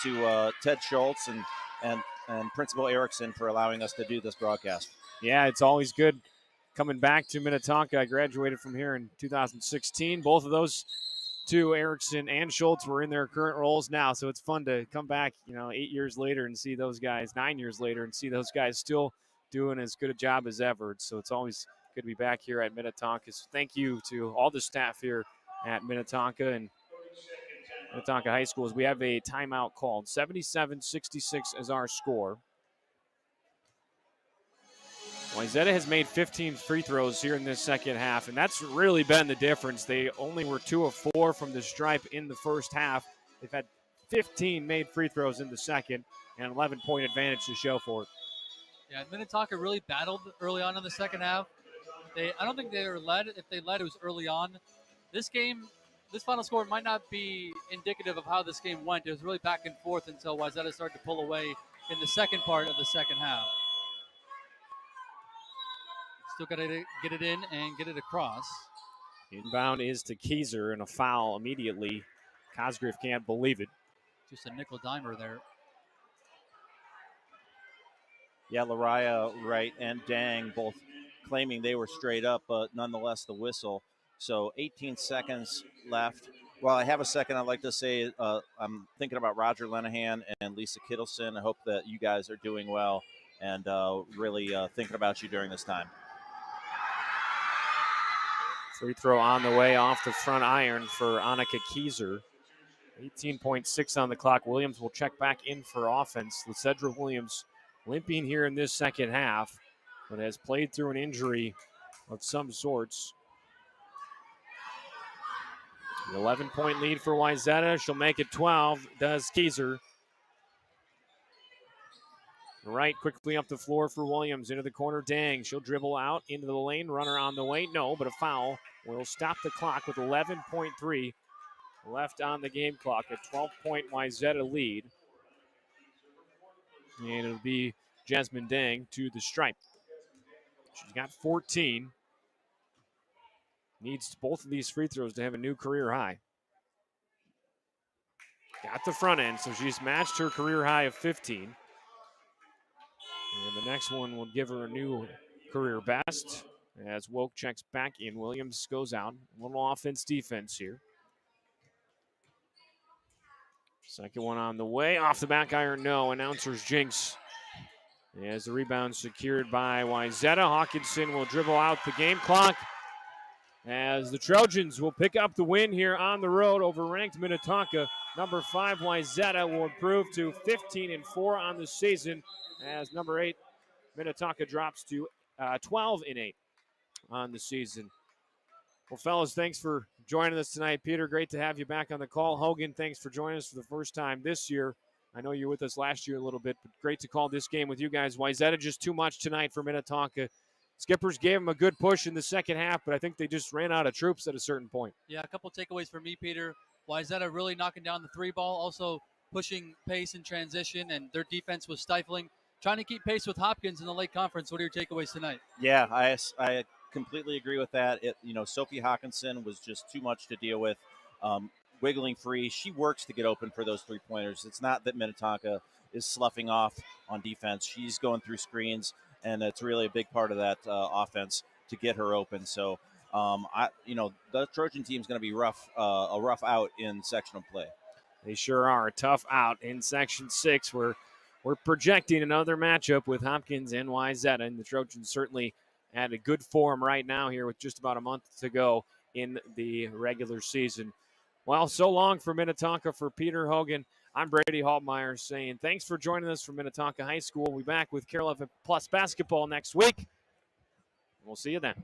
to Ted Schultz and Principal Erickson for allowing us to do this broadcast. Yeah, it's always good coming back to Minnetonka. I graduated from here in 2016. Both of those two, Erickson and Schultz, were in their current roles now. So it's fun to come back, 8 years later and see those guys, 9 years later, and see those guys still doing as good a job as ever. So it's always good to be back here at Minnetonka. So thank you to all the staff here at Minnetonka and Minnetonka High School as we have a timeout called. 77-66 is our score. Wayzata has made 15 free throws here in this second half, and that's really been the difference. They only were 2 of 4 from the stripe in the first half. They've had 15 made free throws in the second and an 11-point advantage to show for it. Yeah, Minnetonka really battled early on in the second half. I don't think they were led. If they led, it was early on. This game, this final score might not be indicative of how this game went. It was really back and forth until Wayzata started to pull away in the second part of the second half. Still got to get it in and get it across. Inbound is to Keyser and a foul immediately. Cosgrave can't believe it. Just a nickel dimer there. Yeah, Lariah, Wright, and Dang both claiming they were straight up, but nonetheless the whistle. So 18 seconds left. While I have a second, I'd like to say I'm thinking about Roger Lenahan and Lisa Kittleson. I hope that you guys are doing well and really thinking about you during this time. Free throw on the way off the front iron for Annika Keyser. 18.6 on the clock. Williams will check back in for offense. Lysedra Williams limping here in this second half, but has played through an injury of some sorts. An 11-point lead for Wayzata. She'll make it 12, does Keyser. Right, quickly up the floor for Williams. Into the corner, Dang. She'll dribble out into the lane. Runner on the way. No, but a foul will stop the clock with 11.3 left on the game clock. A 12-point Wayzata lead. And it'll be Jasmine Dang to the stripe. She's got 14. Needs both of these free throws to have a new career high. Got the front end, so she's matched her career high of 15. And the next one will give her a new career best as Woke checks back in. Williams goes out. A little offense defense here. Second one on the way. Off the back iron, no. Announcer's jinx. As the rebound secured by Wayzata. Hawkinson will dribble out the game clock as the Trojans will pick up the win here on the road over ranked Minnetonka. Number 5, Wayzata, will improve to 15-4 on the season as number 8, Minnetonka, drops to 12-8 on the season. Well, fellas, thanks for joining us tonight. Peter, great to have you back on the call. Hogan, thanks for joining us for the first time this year. I know you were with us last year a little bit, but great to call this game with you guys. Wayzata just too much tonight for Minnetonka. Skippers gave them a good push in the second half, but I think they just ran out of troops at a certain point. Yeah, a couple takeaways for me, Peter. Wayzata really knocking down the three ball, also pushing pace in transition, and their defense was stifling. Trying to keep pace with Hopkins in the late conference. What are your takeaways tonight? Yeah, I completely agree with that. Sophie Hawkinson was just too much to deal with. Wiggling free, she works to get open for those 3-pointers. It's not that Minnetonka is sloughing off on defense. She's going through screens, and it's really a big part of that offense to get her open. So, the Trojan team is going to be a rough out in sectional play. They sure are a tough out in Section 6. We're projecting another matchup with Hopkins and Wayzata, and the Trojans certainly at a good form right now here with just about a month to go in the regular season. Well, so long for Minnetonka. For Peter Hogan, I'm Brady Haltmeyer saying thanks for joining us from Minnetonka High School. We'll be back with Carroll Plus basketball next week. We'll see you then.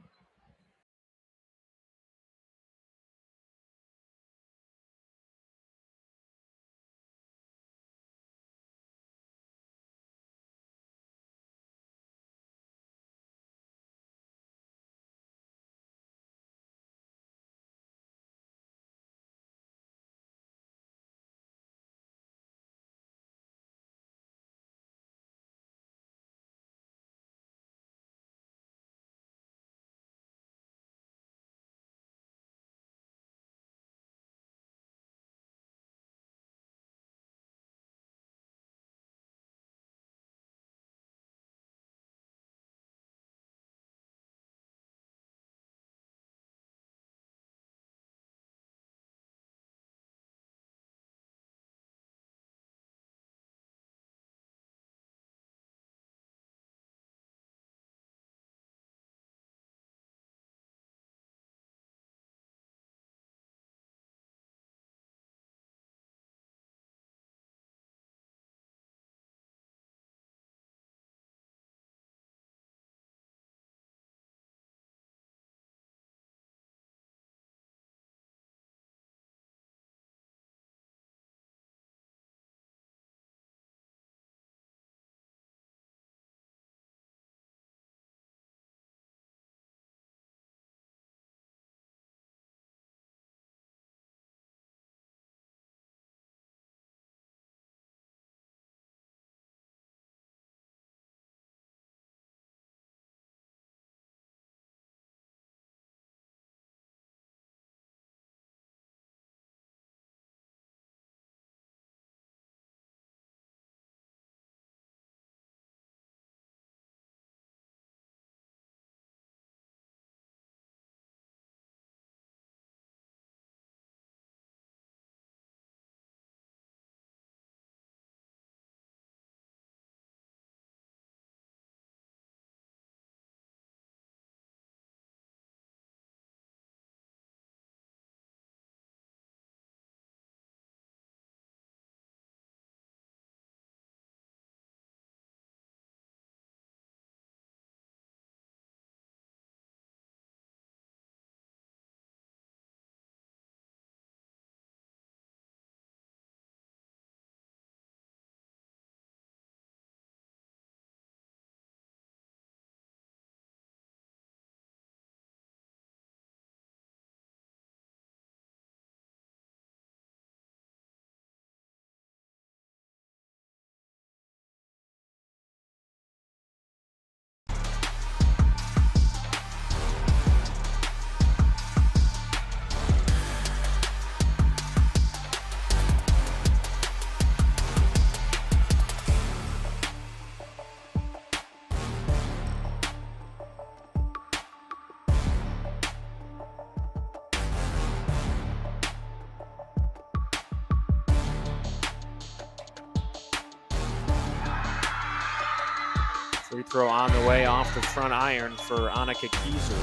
Free throw on the way off the front iron for Annika Kieser.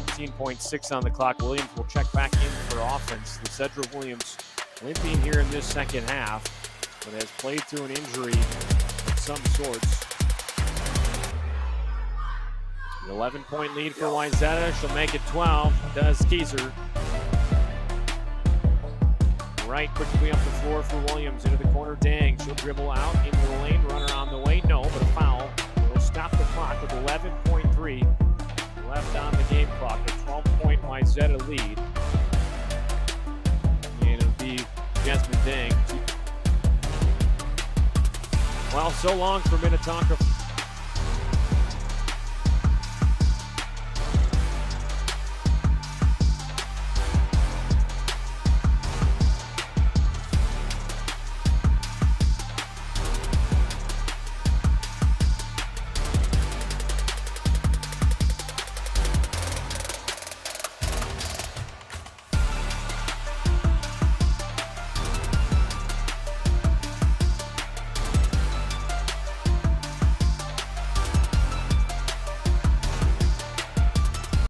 15.6 on the clock. Williams will check back in for offense. Cedra Williams limping here in this second half, but has played through an injury of some sorts. An 11-point lead for Wayzata. She'll make it 12. Does Kieser. Right quickly up the floor for Williams. Into the corner, Dang. She'll dribble out into the lane. Runner on the way. No, but a foul. Will stop the clock with 11.3 left on the game clock. A 12-point Wayzata lead. And it'll be Jasmine Dang. Well, so long for Minnetonka